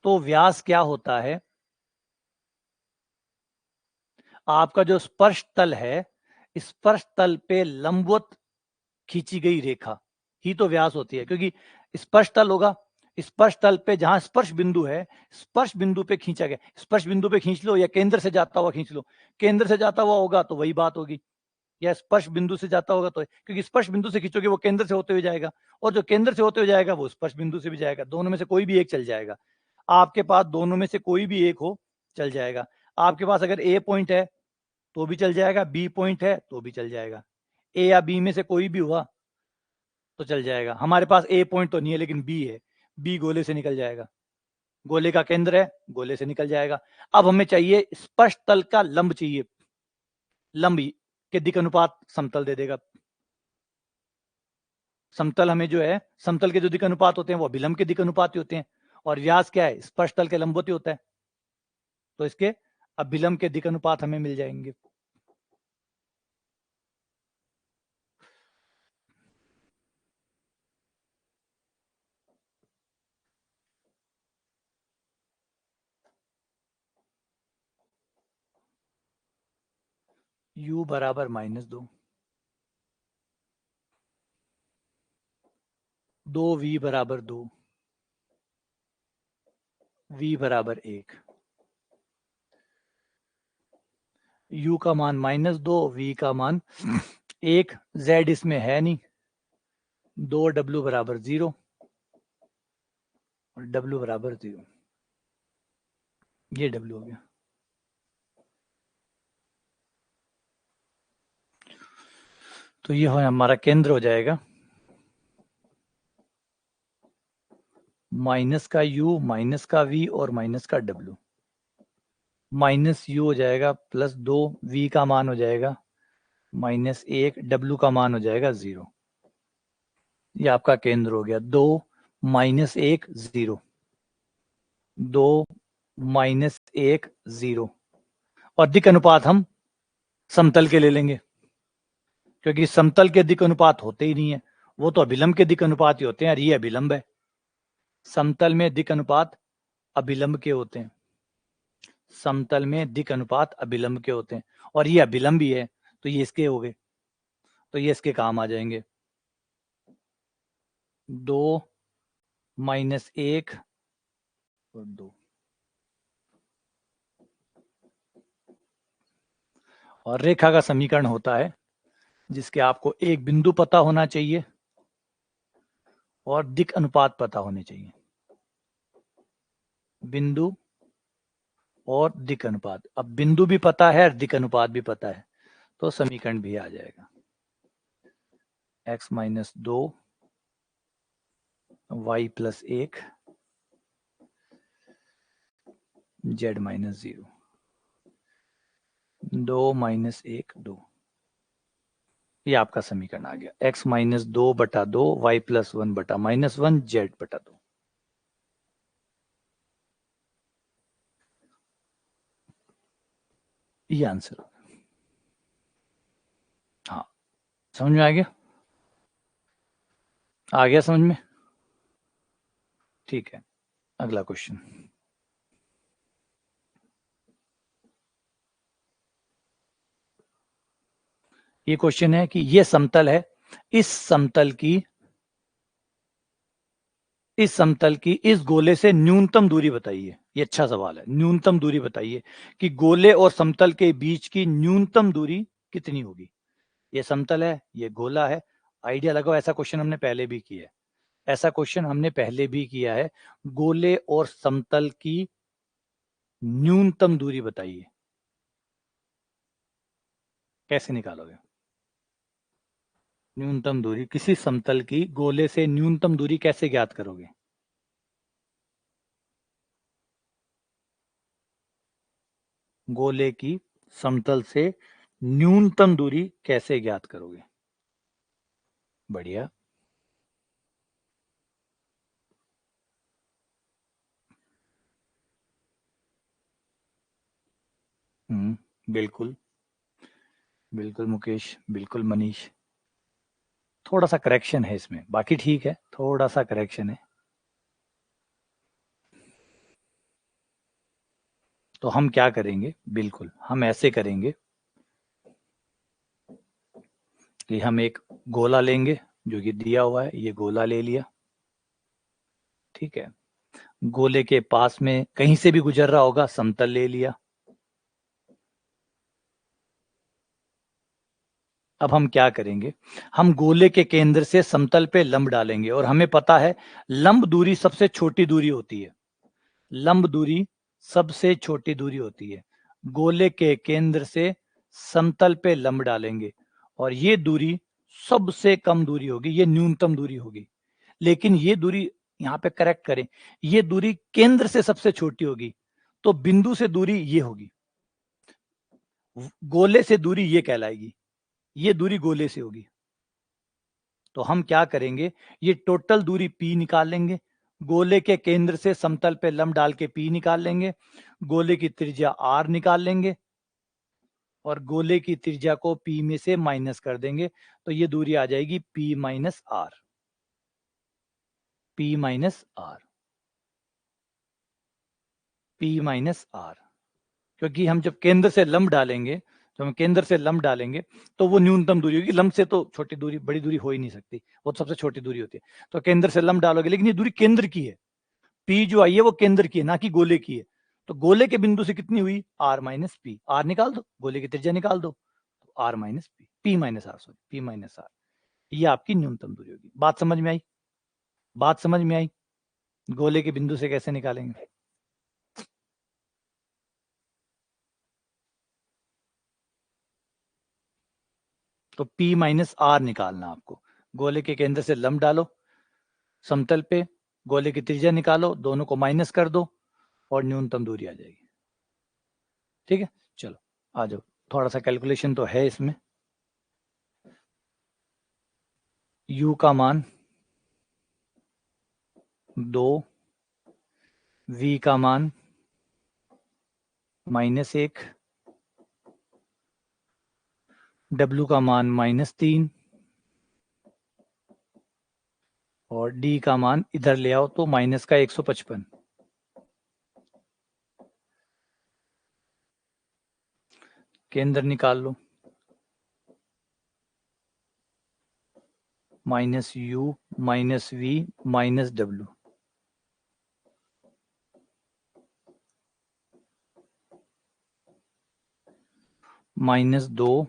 तो व्यास क्या होता है? आपका जो स्पर्श तल है, स्पर्श तल पे लंबवत खींची गई रेखा ही तो व्यास होती है। क्योंकि स्पर्श तल होगा, स्पर्श तल पे जहां स्पर्श बिंदु है, स्पर्श बिंदु पे खींचा गया। स्पर्श बिंदु पे खींच लो या केंद्र से जाता हुआ खींच लो। केंद्र से जाता हुआ होगा तो वही बात होगी, या स्पर्श बिंदु से जाता होगा तो, क्योंकि स्पर्श बिंदु से खींचोगे वो केंद्र से होते हुए जाएगा, और जो केंद्र से होते हुए जाएगा वो स्पर्श बिंदु से भी जाएगा। दोनों में से कोई भी एक चल जाएगा। आपके पास दोनों में से कोई भी एक हो, चल जाएगा। आपके पास अगर ए पॉइंट है तो भी चल जाएगा, बी पॉइंट है तो भी चल जाएगा। ए या बी में से कोई भी हुआ तो चल जाएगा। हमारे पास ए पॉइंट तो नहीं है लेकिन बी है, बी गोले से निकल जाएगा। गोले का केंद्र है, गोले से निकल जाएगा। अब हमें चाहिए स्पर्श तल का लंब चाहिए। लंब के दिक् अनुपात समतल दे देगा। समतल हमें जो है, समतल के जो दिक् अनुपात होते हैं वो अभिलंब के दिक् अनुपात होते हैं, और व्यास क्या है? स्पर्श तल के लंबवती होता है। तो इसके अभिलंब के दिक् अनुपात हमें मिल जाएंगे। u बराबर -2, 2v बराबर 2, v बराबर 1। u का मान -2, v का मान 1, z इसमें है नहीं, 2w बराबर 0 और w बराबर 0। ये w हो गया। तो ये हमारा केंद्र हो जाएगा माइनस का u, माइनस का v और माइनस का w। माइनस u हो जाएगा +2, v का मान हो जाएगा -1, w का मान हो जाएगा 0। ये आपका केंद्र हो गया। 2 -1 0, 2 -1 0। और दिक् अनुपात हम समतल के ले लेंगे, क्योंकि समतल के दिक् अनुपात होते ही नहीं है, वो तो अभिलंब के दिक् अनुपात ही होते हैं, और ये अभिलंब है। समतल में दिक् अनुपात अभिलंब के होते हैं। समतल में दिक् अनुपात अभिलंब के होते हैं, और ये अभिलंब ही है, तो ये इसके हो गए, तो ये इसके काम आ जाएंगे। 2 -1 और 2। और रेखा का समीकरण होता है जिसके आपको एक बिंदु पता होना चाहिए और दिक् अनुपात पता होने चाहिए। बिंदु और दिक् अनुपात। अब बिंदु भी पता है और दिक् अनुपात भी पता है, तो समीकरण भी आ जाएगा। x - 2 y + 1 z - 0, 2 - 1 2। ये आपका समीकरण आ गया। x - 2 बटा 2, y + 1 बटा -1, z बटा 2। ये आंसर होगा। हाँ, समझ में आ गया? आ गया समझ में? ठीक है, अगला क्वेश्चन। ये क्वेश्चन है कि ये समतल है, इस समतल की इस गोले से न्यूनतम दूरी बताइए। ये अच्छा सवाल है। न्यूनतम दूरी बताइए कि गोले और समतल के बीच की न्यूनतम दूरी कितनी होगी। ये समतल है, ये गोला है। आइडिया लगाओ, ऐसा क्वेश्चन हमने पहले भी किया है, ऐसा क्वेश्चन हमने पहले भी किया है। गोले और समतल की न्यूनतम दूरी बताइए, कैसे निकालोगे? न्यूनतम दूरी किसी समतल की गोले से न्यूनतम दूरी कैसे ज्ञात करोगे? गोले की समतल से न्यूनतम दूरी कैसे ज्ञात करोगे? बढ़िया। बिल्कुल बिल्कुल मुकेश, बिल्कुल मनीष। थोड़ा सा करेक्शन है इसमें, बाकी ठीक है, थोड़ा सा करेक्शन है। तो हम क्या करेंगे, बिल्कुल हम ऐसे करेंगे कि हम एक गोला लेंगे जो कि दिया हुआ है, ये गोला ले लिया, ठीक है। गोले के पास में कहीं से भी गुजर रहा होगा समतल ले लिया। अब हम क्या करेंगे, हम गोले के केंद्र से समतल पे लंब डालेंगे, और हमें पता है लंब दूरी सबसे छोटी दूरी होती है, लंब दूरी सबसे छोटी दूरी होती है। गोले के केंद्र से समतल पे लंब डालेंगे और ये दूरी सबसे कम दूरी होगी, ये न्यूनतम दूरी होगी। लेकिन ये दूरी, यहां पे करेक्ट करें, ये दूरी केंद्र से सबसे छोटी होगी, तो बिंदु से दूरी ये होगी, गोले से दूरी ये कहलाएगी, ये दूरी गोले से होगी। तो हम क्या करेंगे, ये टोटल दूरी p निकाल लेंगे, गोले के केंद्र से समतल पे लंब डाल के p निकाल लेंगे, गोले की त्रिज्या r निकाल लेंगे और गोले की त्रिज्या को p में से माइनस कर देंगे, तो ये दूरी आ जाएगी p minus R, p minus R, p minus R. क्योंकि हम जब केंद्र से लंब डालेंगे, तो हम केंद्र से लंब डालेंगे तो वो न्यूनतम दूरी होगी, लंब से तो छोटी दूरी, बड़ी दूरी हो ही नहीं सकती, वो तो सबसे छोटी दूरी होती है। तो केंद्र से लंब डालोगे, लेकिन ये दूरी केंद्र की है, पी जो आई है वो केंद्र की है, ना कि गोले की है। तो गोले के बिंदु से कितनी हुई, आर माइनस पी, आर निकाल दो, गोले की त्रिज्या निकाल दो, तो R minus P, P minus R, sorry P minus R, ये आपकी न्यूनतम दूरी होगी। बात समझ में आई? बात समझ में आई? गोले के बिंदु से कैसे निकालेंगे? तो P माइनस आर निकालना आपको, गोले के केंद्र से लंब डालो समतल पे, गोले की त्रिज्या निकालो, दोनों को माइनस कर दो और न्यूनतम दूरी आ जाएगी। ठीक है, चलो आ जाओ, थोड़ा सा कैलकुलेशन तो है इसमें। u का मान 2, v का मान -1, w का मान -3 और d का मान इधर ले आओ तो माइनस का 155। केंद्र निकाल लो, -u -v -w, -2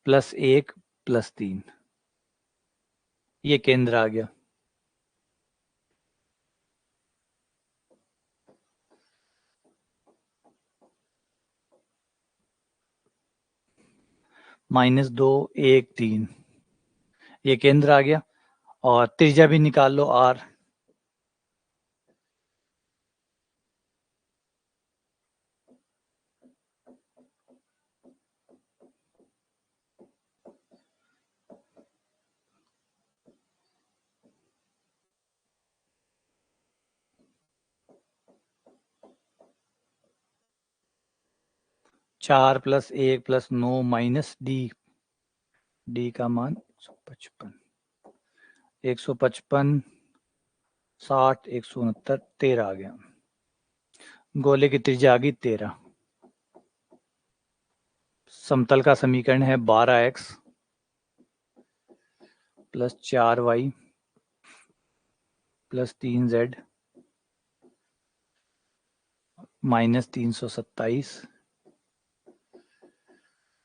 +1 +3, ये केंद्र आ गया। -2 1 3, ये केंद्र आ गया। और त्रिज्या भी निकाल लो r, चार +1 +9 -d, d का मान 155, 155 60 169 13 आ गया। गोले की त्रिज्या आ गई 13। समतल का समीकरण है 12x + 4y + 3z -327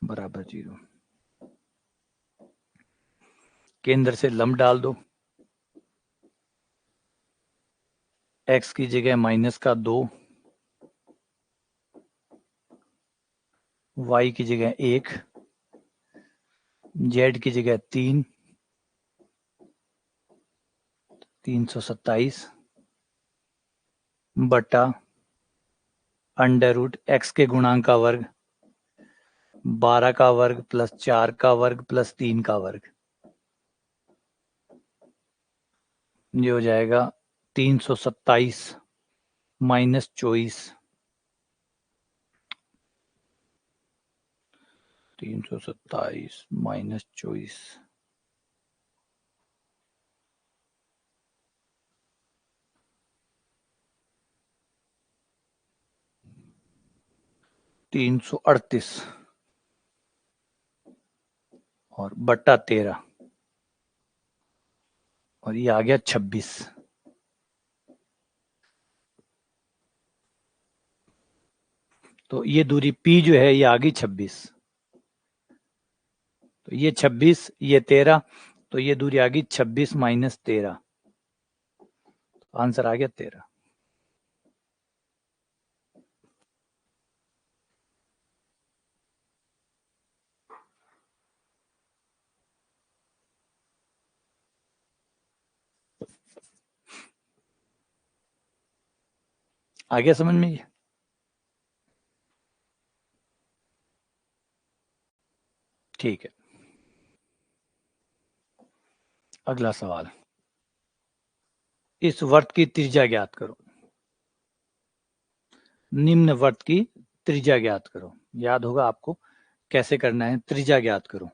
बराबर 0। केंद्र से लंब डाल दो, x की जगह -2, y की जगह 1, z की जगह 3, 327 बटा √x के गुणांक का वर्ग, 12 का वर्ग प्लस 4 का वर्ग प्लस 3 का वर्ग, ये हो जाएगा 327 माइनस 24, 327 माइनस 24, 338 और बटा 13 और ये आ गया 26। तो ये दूरी P जो है ये आ गई 26, तो ये 26, ये 13, तो ये दूरी आ गई 26 माइनस 13, आंसर आ गया 13। आ गया समझ में? ठीक है, अगला सवाल, इस वर्त की त्रिज्या ज्ञात करो। निम्न वर्त की त्रिज्या ज्ञात करो। याद होगा आपको कैसे करना है, त्रिज्या ज्ञात करो।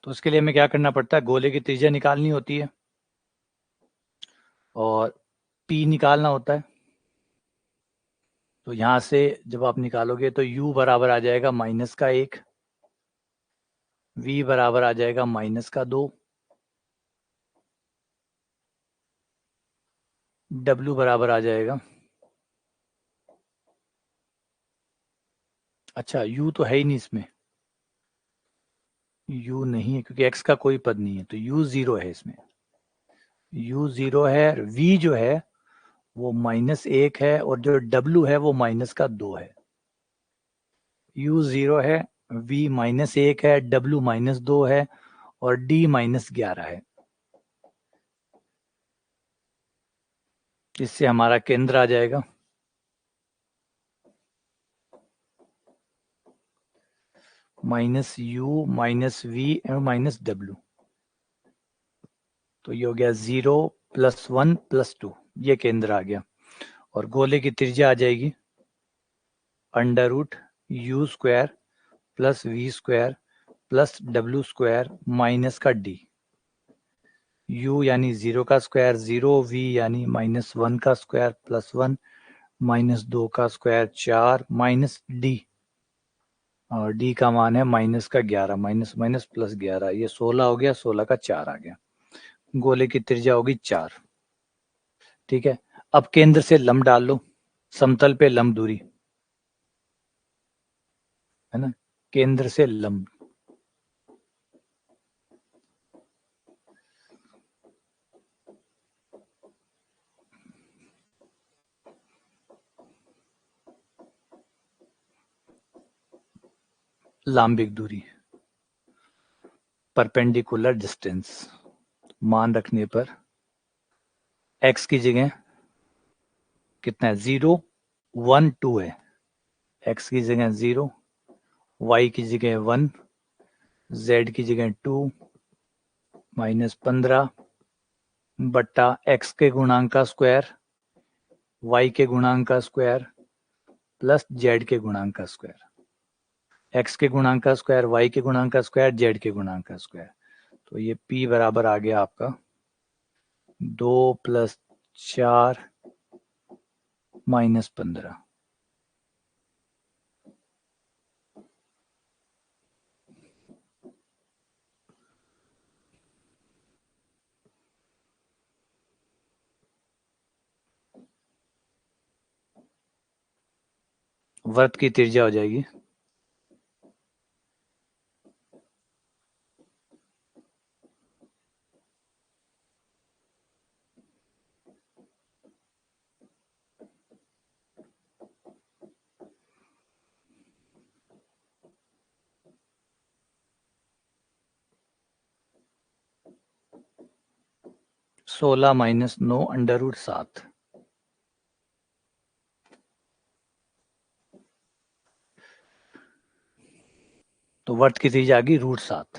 तो उसके लिए हमें क्या करना पड़ता है, गोले की त्रिज्या निकालनी होती है और P निकालना होता है। तो यहां से जब आप निकालोगे तो U बराबर आ जाएगा -1, V बराबर आ जाएगा -2, W बराबर आ जाएगा, अच्छा U तो है ही नहीं इसमें, U नहीं है क्योंकि x का कोई पद नहीं है, तो U 0 है इसमें, U 0 है। V जो है वो -1 है और जो W है वो -2 है। U 0 है, V -1 है, W -2 है और D -11 है। इससे हमारा केंद्र आ जाएगा -U -V और -W, तो ये हो गया 0 + 1 + 2, ये केंद्र आ गया। और गोले की त्रिज्या आ जाएगी √U² + V² + W² माइनस का D। U यानी 0 का स्क्वायर 0, V यानी -1 का स्क्वायर +1, -2 का स्क्वायर 4, माइनस D, और D का मान है -11, माइनस +11, ये 16 हो गया, 16 का 4 आ गया। गोले की त्रिज्या होगी 4। ठीक है, अब केंद्र से लंब डाल लो, समतल पे लंब दूरी है ना, केंद्र से लंब, लांबिक दूरी, परपेंडिकुलर डिस्टेंस, मान रखने पर x की जगह कितना है, 0 1 2 है, x की जगह 0, y की जगह 1, z की जगह 2 माइनस 15 बट्टा x के गुणांक का स्क्वायर, y के गुणांक का स्क्वायर प्लस z के गुणांक का स्क्वायर। x के गुणांक का स्क्वायर, y के गुणांक का स्क्वायर, z के गुणांक का स्क्वायर। तो ये p बराबर आ गया आपका 2 + 4 - 15। वृत्त की त्रिज्या हो जाएगी 16 - 9 √7। तो वृत्त की त्रिज्या आ गई √7।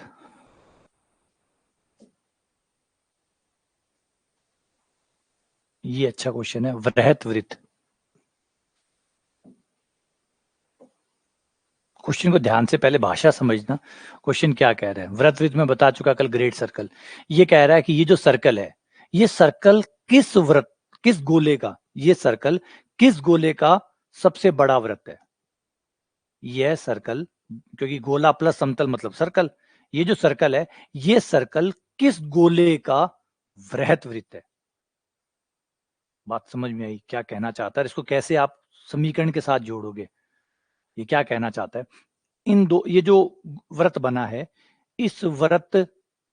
ये अच्छा क्वेश्चन है। वृहत वृत्त, क्वेश्चन को ध्यान से पहले भाषा समझना। क्वेश्चन क्या कह रहा है? वृत्त वृत्त में बता चुका कल, ग्रेट सर्कल। ये कह रहा है कि ये जो सर्कल है, ये सर्कल किस वृत्त, किस गोले का, ये सर्कल किस गोले का सबसे बड़ा वृत्त है? यह सर्कल, क्योंकि गोला प्लस समतल मतलब सर्कल, ये जो सर्कल है, ये सर्कल किस गोले का वृहत वृत्त है? बात समझ में आई क्या कहना चाहता है? इसको कैसे आप समीकरण के साथ जोड़ोगे? ये क्या कहना चाहता है? इन दो, ये जो व्रत बना है, इस व्रत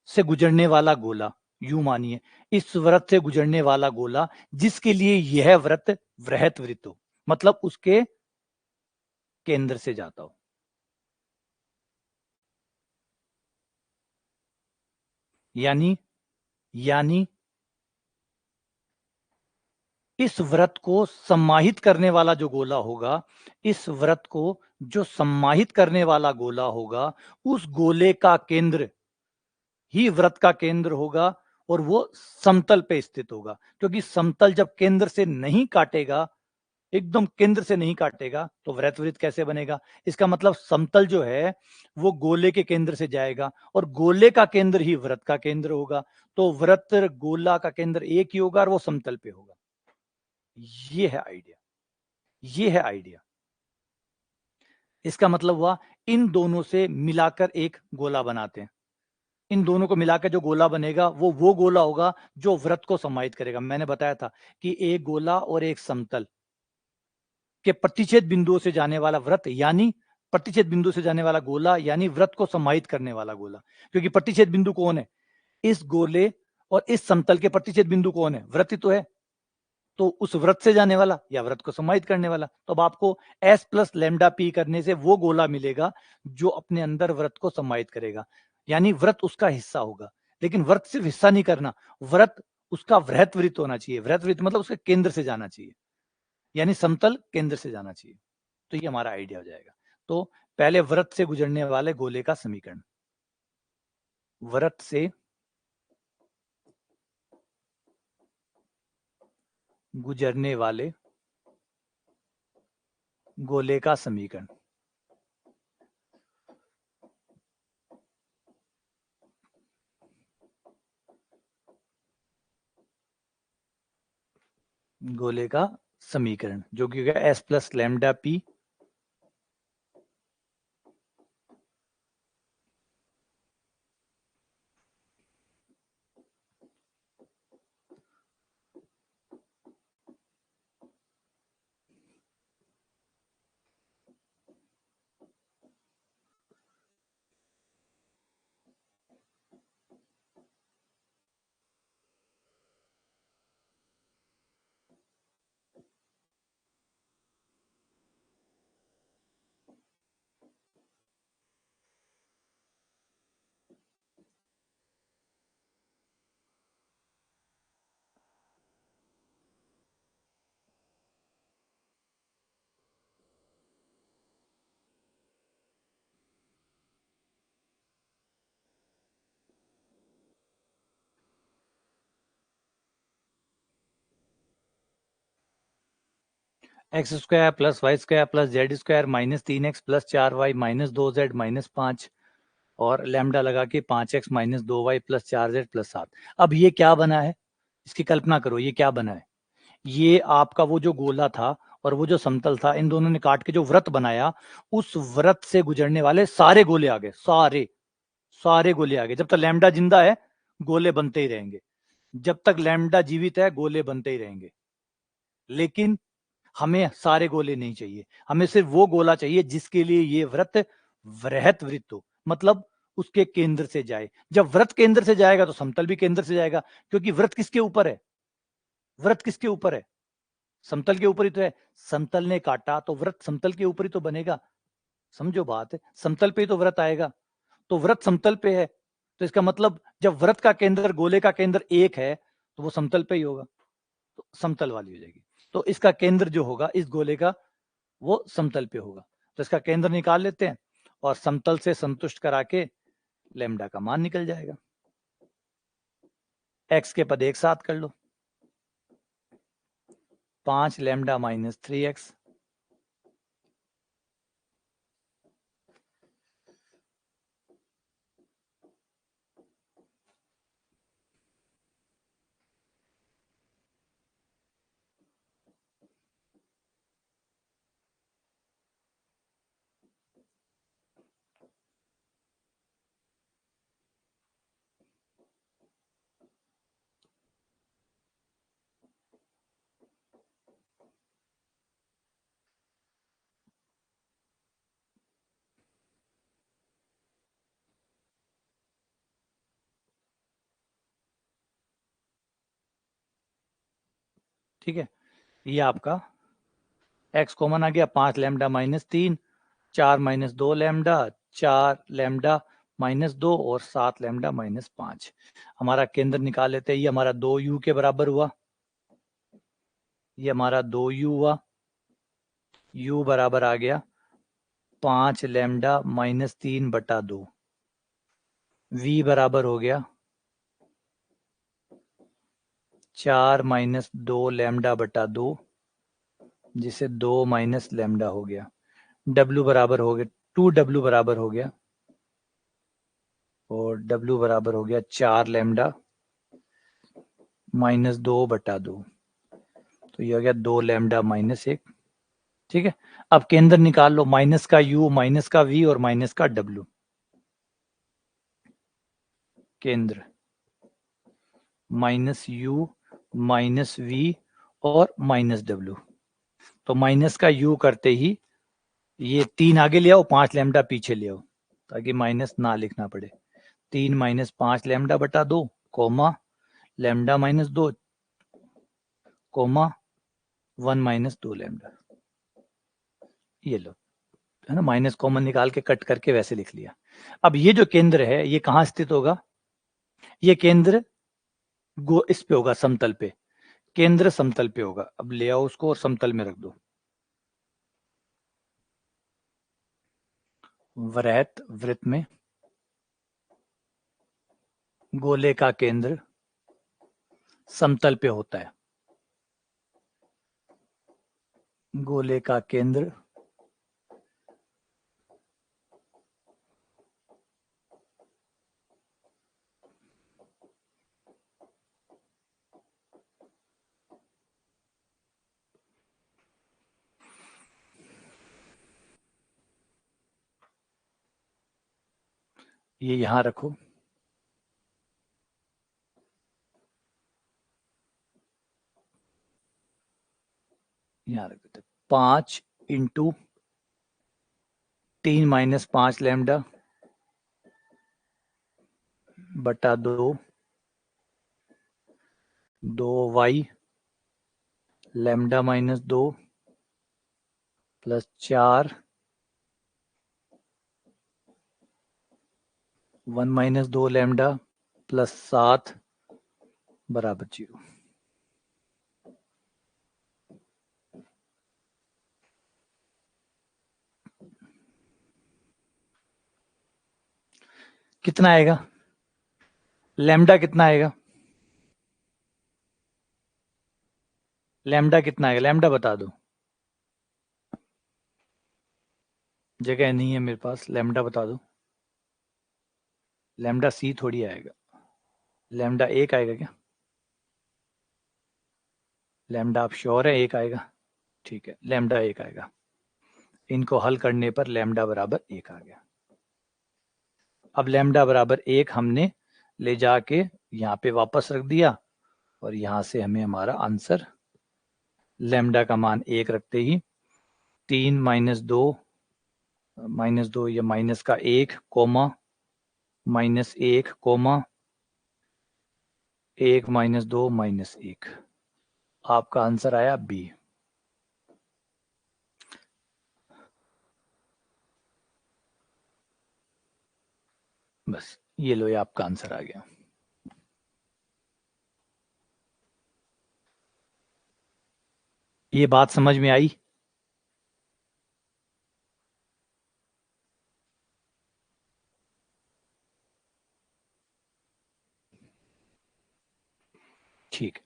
से गुजरने वाला गोला, यूं मानिए इस व्रत से गुजरने वाला गोला जिसके लिए यह व्रत वृहत वृत्त हो, मतलब उसके केंद्र से जाता हो। यानी यानी इस व्रत को सम्माहित करने वाला जो गोला होगा, इस व्रत को जो सम्माहित करने वाला गोला होगा, उस गोले का केंद्र ही व्रत का केंद्र होगा, और वो समतल पे स्थित होगा। क्योंकि समतल जब केंद्र से नहीं काटेगा, एकदम केंद्र से नहीं काटेगा, तो वृत्त वृत्त कैसे बनेगा? इसका मतलब समतल जो है वो गोले के केंद्र से जाएगा, और गोले का केंद्र ही वृत्त का केंद्र होगा। तो वृत्त गोला का केंद्र एक ही होगा और वो समतल पे होगा। ये है आइडिया, ये है आइडिया। इसका मतलब हुआ इन दोनों से मिलाकर एक गोला बनाते हैं। इन दोनों को मिलाकर जो गोला बनेगा वो गोला होगा जो वृत्त को समाहित करेगा। मैंने बताया था कि एक गोला और एक समतल के प्रतिच्छेद बिंदुओं से जाने वाला वृत्त, यानी प्रतिच्छेद बिंदु से जाने वाला गोला, यानी वृत्त को समाहित करने वाला गोला। क्योंकि प्रतिच्छेद बिंदु कौन है? इस गोले और इस समतल के प्रतिच्छेद बिंदु कौन है? वृत्त ही तो है। तो उस वृत्त से जाने वाला या वृत्त को समाहित करने वाला। तो अब आपको S + λp करने से वो गोला मिलेगा जो अपने अंदर वृत्त को समाहित करेगा, यानी वृत्त उसका हिस्सा होगा। लेकिन वृत्त सिर्फ हिस्सा नहीं करना, वृत्त उसका वृहत वृत्त होना चाहिए। वृहत वृत्त मतलब उसके केंद्र से जाना चाहिए, यानी समतल केंद्र से जाना चाहिए। तो ये हमारा आइडिया हो जाएगा। तो पहले वृत्त से गुजरने वाले गोले का समीकरण, वृत्त से गुजरने वाले गोले का समीकरण। गोले का समीकरण जो कि होगा S + λp X square plus Y square plus Z square minus 3x plus 4y minus 2z minus 5 और लैम्डा लगा के 5x minus 2y plus 4z plus 7। अब ये क्या बना है, इसकी कल्पना करो, ये क्या बना है। ये आपका वो जो गोला था और वो जो समतल था, इन दोनों ने काट के जो वृत्त बनाया, उस वृत्त से गुजरने वाले सारे गोले आ गए, सारे सारे गोले आ गए। जब तक लैम्डा जिंदा है गोले बनते ही रहेंगे, जब तक लैम्डा जीवित है गोले बनते ही रहेंगे। लेकिन हमें सारे गोले नहीं चाहिए, हमें सिर्फ वो गोला चाहिए जिसके लिए ये वृत्त वृहत वृत्त हो, मतलब उसके केंद्र से जाए। जब वृत्त केंद्र से जाएगा तो समतल भी केंद्र से जाएगा, क्योंकि वृत्त किसके ऊपर है, वृत्त किसके ऊपर है, समतल के ऊपर ही तो है। समतल ने काटा तो वृत्त समतल के ऊपर ही तो बनेगा, समझो बात है, समतल पे ही तो वृत्त आएगा। तो वृत्त समतल पे है, तो इसका मतलब जब वृत्त का केंद्र गोले का केंद्र एक है तो वो समतल पे ही होगा, तो समतल वाली हो जाएगी। तो इसका केंद्र जो होगा इस गोले का वो समतल पे होगा, तो इसका केंद्र निकाल लेते हैं और समतल से संतुष्ट करा के लैम्डा का मान निकल जाएगा। एक्स के पद एक साथ कर लो, 5 लैम्डा माइनस 3x ठीक है। ये आपका x कॉमन आ गया, 5 lambda minus 3, 4 minus 2 lambda, 4 lambda minus 2 और 7 लैम्डा माइनस 5। हमारा केंद्र निकाल लेते हैं, ये हमारा 2u के बराबर हुआ, ये हमारा 2u हुआ, u बराबर आ गया 5 लैम्डा माइनस 3 बटा 2, v बराबर हो गया 4 माइनस 2 लैम्डा बटा 2, जिसे 2 माइनस लैम्डा हो गया। w बराबर हो गया 2w बराबर हो गया, और w बराबर हो गया 4 लैम्डा माइनस 2 बटा 2, तो ये हो गया 2 लैम्डा माइनस 1। ठीक है, अब केंद्र निकाल लो, माइनस का u माइनस का v और माइनस का w। केंद्र माइनस u माइनस v और माइनस w, तो माइनस का u करते ही ये 3 आगे ले आओ, 5 लैम्डा पीछे ले आओ ताकि माइनस ना लिखना पड़े। 3 माइनस 5 लैम्डा बटा 2 comma lambda minus 2 comma 1 minus 2 lambda, ये लो, है ना, माइनस कॉमन निकाल के कट करके वैसे लिख लिया। अब ये जो केंद्र है ये कहाँ स्थित होगा, ये केंद्र इस पे होगा, समतल पे, केंद्र समतल पे होगा। अब ले आओ उसको और समतल में रख दो। वृत्त वृत्त में गोले का केंद्र समतल पे होता है, गोले का केंद्र ये यहां रखो, यहां रख देते, 5 इंटू 3 माइनस 5 लैम्डा बटा 2, 2y lambda minus 2 plus 4 1 minus 2 lambda plus 7 बराबर 0। कितना आएगा, लैम्डा कितना आएगा, लैम्डा कितना आएगा, लैम्डा बता दो। जगह नहीं है मेरे पास, लैम्डा बता दो। लैम्डा सी थोड़ी आएगा, लैम्डा एक आएगा क्या? लैम्डा आप श्योर है एक आएगा? ठीक है, लैम्डा एक आएगा। इनको हल करने पर लैम्डा बराबर एक आ गया। अब लैम्डा बराबर एक हमने ले जाके यहाँ पे वापस रख दिया, और यहाँ से हमें हमारा आंसर लैम्डा का मान एक रखते ही 3 माइनस दो या माइनस का एक कोमा माइनस एक कोमा एक माइनस दो माइनस एक, आपका आंसर आया बी। बस ये लो, ये आपका आंसर आ गया। ये बात समझ में आई? ठीक है,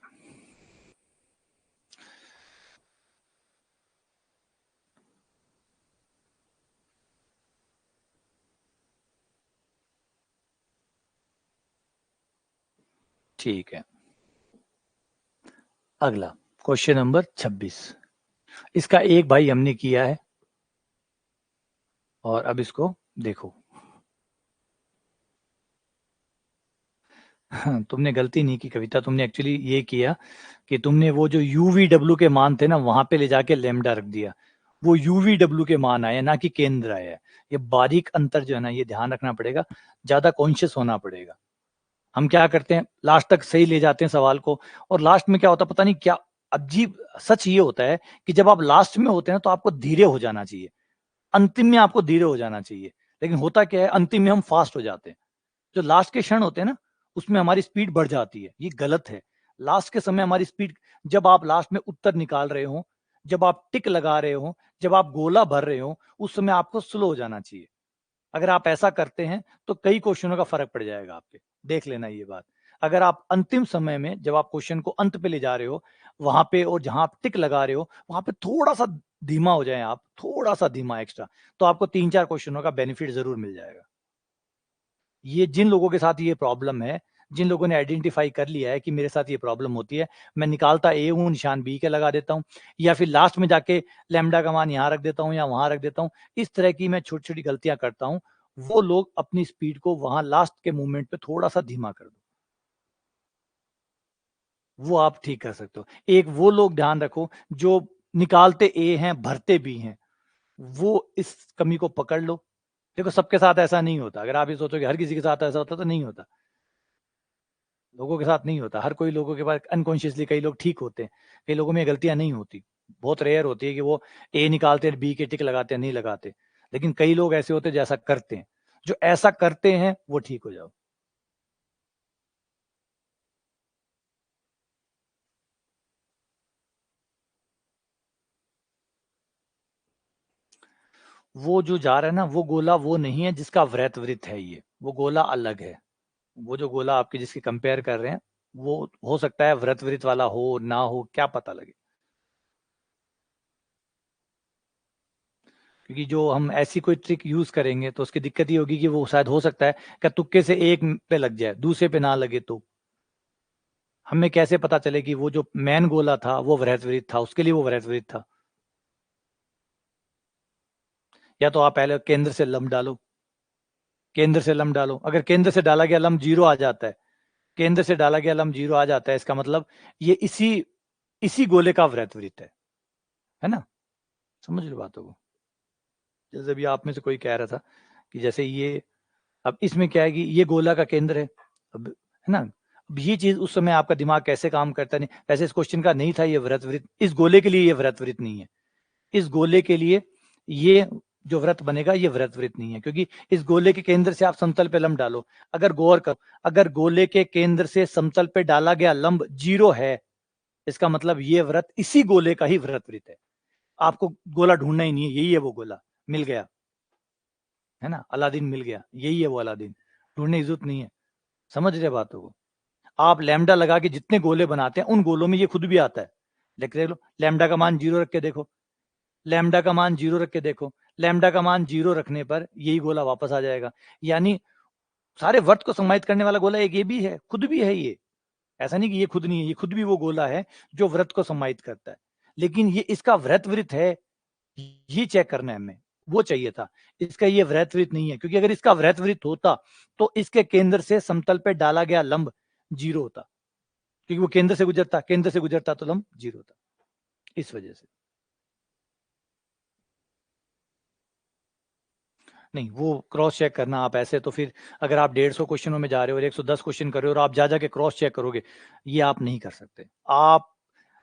ठीक है। अगला क्वेश्चन नंबर 26। इसका एक भाई हमने किया है, और अब इसको देखो। हाँ, तुमने गलती नहीं की कविता, तुमने एक्चुअली ये किया कि तुमने वो जो UVW के मान थे ना, वहां पे ले जाके लैम्डा रख दिया। वो UVW के मान आए, ना कि केंद्र आया है। ये बारीक अंतर जो है ना, ये ध्यान रखना पड़ेगा, ज्यादा कॉन्शियस होना पड़ेगा। हम क्या करते हैं, लास्ट तक सही ले जाते हैं सवाल को, और लास्ट में क्या होता है पता नहीं क्या अजीब सच ये होता है कि जब आप लास्ट में होते हैं तो आपको धीरे हो जाना चाहिए, अंतिम में आपको धीरे हो जाना चाहिए। लेकिन होता क्या है, अंतिम में हम फास्ट हो जाते हैं। जो लास्ट के क्षण होते हैं ना, उसमें हमारी स्पीड बढ़ जाती है, ये गलत है। लास्ट के समय हमारी स्पीड, जब आप लास्ट में उत्तर निकाल रहे हो, जब आप टिक लगा रहे हो, जब आप गोला भर रहे हो, उस समय आपको स्लो हो जाना चाहिए। अगर आप ऐसा करते हैं तो कई क्वेश्चनों का फर्क पड़ जाएगा आपके, देख लेना ये बात। अगर आप अंतिम समय में, जब आप क्वेश्चन को अंत पे ले जा रहे हो, वहां पे और जहां आप टिक लगा रहे हो, वहां पे थोड़ा सा धीमा हो जाए आप, थोड़ा सा धीमा एक्स्ट्रा, तो आपको 3-4 क्वेश्चनों का बेनिफिट जरूर मिल जाएगा। ये जिन लोगों के साथ ये प्रॉब्लम है, जिन लोगों ने आइडेंटिफाई कर लिया है कि मेरे साथ ये प्रॉब्लम होती है, मैं निकालता ए हूँ, निशान बी के लगा देता हूँ, या फिर लास्ट में जाके लैम्डा का मान यहाँ रख देता हूँ या वहां रख देता हूँ। इस तरह की मैं छोटी छोटी गलतियां करता हूँ। वो लोग अपनी स्पीड को वहां लास्ट के मूवमेंट पे थोड़ा सा धीमा कर दो, वो आप ठीक कर सकते हो। एक वो लोग ध्यान रखो जो निकालते ए हैं, भरते बी हैं, वो इस कमी को पकड़ लो। देखो सबके साथ ऐसा नहीं होता, अगर आप ये सोचो कि हर किसी के साथ ऐसा होता तो नहीं होता। लोगों के साथ नहीं होता, हर कोई लोगों के पास अनकॉन्शियसली कई लोग ठीक होते हैं, कई लोगों में गलतियां नहीं होती। बहुत रेयर होती है कि वो ए निकालते हैं बी के टिक लगाते हैं, नहीं लगाते। लेकिन कई लोग ऐसे होते हैं जो ऐसा करते हैं, जो ऐसा करते हैं वो ठीक हो जाओ। वो जो जा रहा है ना, वो गोला वो नहीं है जिसका वृत्त वृत्त है, ये वो गोला अलग है। वो जो गोला आपके जिसकी कंपेयर कर रहे हैं, वो हो सकता है वृत्त वृत्त वाला हो ना हो, क्या पता लगे। क्योंकि जो हम ऐसी कोई ट्रिक यूज करेंगे तो उसकी दिक्कत ये होगी कि वो शायद हो सकता है कि तुक्के से एक पे लग जाए, दूसरे पे ना लगे, तो हमें कैसे पता चले कि वो जो मैन गोला था वो वृत्त वृत्त था, उसके लिए वो वृत्त वृत्त था। या तो आप पहले केंद्र से लंब डालो, केंद्र से लंब डालो, अगर केंद्र से डाला गया लंब जीरो आ जाता है, केंद्र से डाला गया लंब जीरो आ जाता है, इसका मतलब ये इसी इसी गोले का वृत्त वृत्त है ना? समझ लो बातों को। जैसे भी आप में से कोई कह रहा था कि जैसे ये, अब इसमें क्या है कि ये गोला का केंद्र है, अब है ना? अब ये चीज उस समय आपका दिमाग कैसे काम करता नहीं, वैसे इस क्वेश्चन का नहीं था ये वृत्त वृत्त, इस गोले के लिए ये वृत्त वृत्त नहीं है। इस गोले के लिए ये जो वृत्त बनेगा ये वृत्त वृत्त नहीं है, क्योंकि इस गोले के केंद्र से आप समतल पे लंब डालो। अगर गौर करो, अगर गोले के केंद्र से समतल पे डाला गया लंब जीरो है, इसका मतलब ये वृत्त इसी गोले का ही वृत्त वृत्त है। आपको गोला ढूंढना ही नहीं है, यही है वो गोला, मिल गया, है ना? अलादीन मिल गया, यही है वो अलादीन, ढूंढने की जरूरत नहीं है। समझ रहे बातों को? आप लैम्डा लगा के जितने गोले बनाते हैं उन गोलों में ये खुद भी आता है। लेकिन देख लो, लैम्डा का मान जीरो रख के देखो, लैम्डा का मान जीरो रख के देखो, लैम्डा का मान 0 रखने पर यही गोला वापस आ जाएगा। यानी सारे वृत्त को समाहित करने वाला गोला एक ये भी है, खुद भी है ये। ऐसा नहीं कि ये खुद नहीं है, ये खुद भी वो गोला है जो वृत्त को समाहित करता है। लेकिन ये इसका वृत्त है, ये चेक करना है हमें, वो चाहिए था। इसका ये वृत्त नहीं है, क्योंकि अगर इसका वृत्त होता तो इसके केंद्र से समतल पे डाला गया लंब 0 होता, क्योंकि वो केंद्र से गुजरता तो लंब 0 होता, इस वजह से। नहीं, वो क्रॉस चेक करना आप ऐसे तो फिर अगर आप 150 क्वेश्चनों में जा रहे हो और 110 क्वेश्चन कर रहे हो और आप जा जाके क्रॉस चेक करोगे, ये आप नहीं कर सकते। आप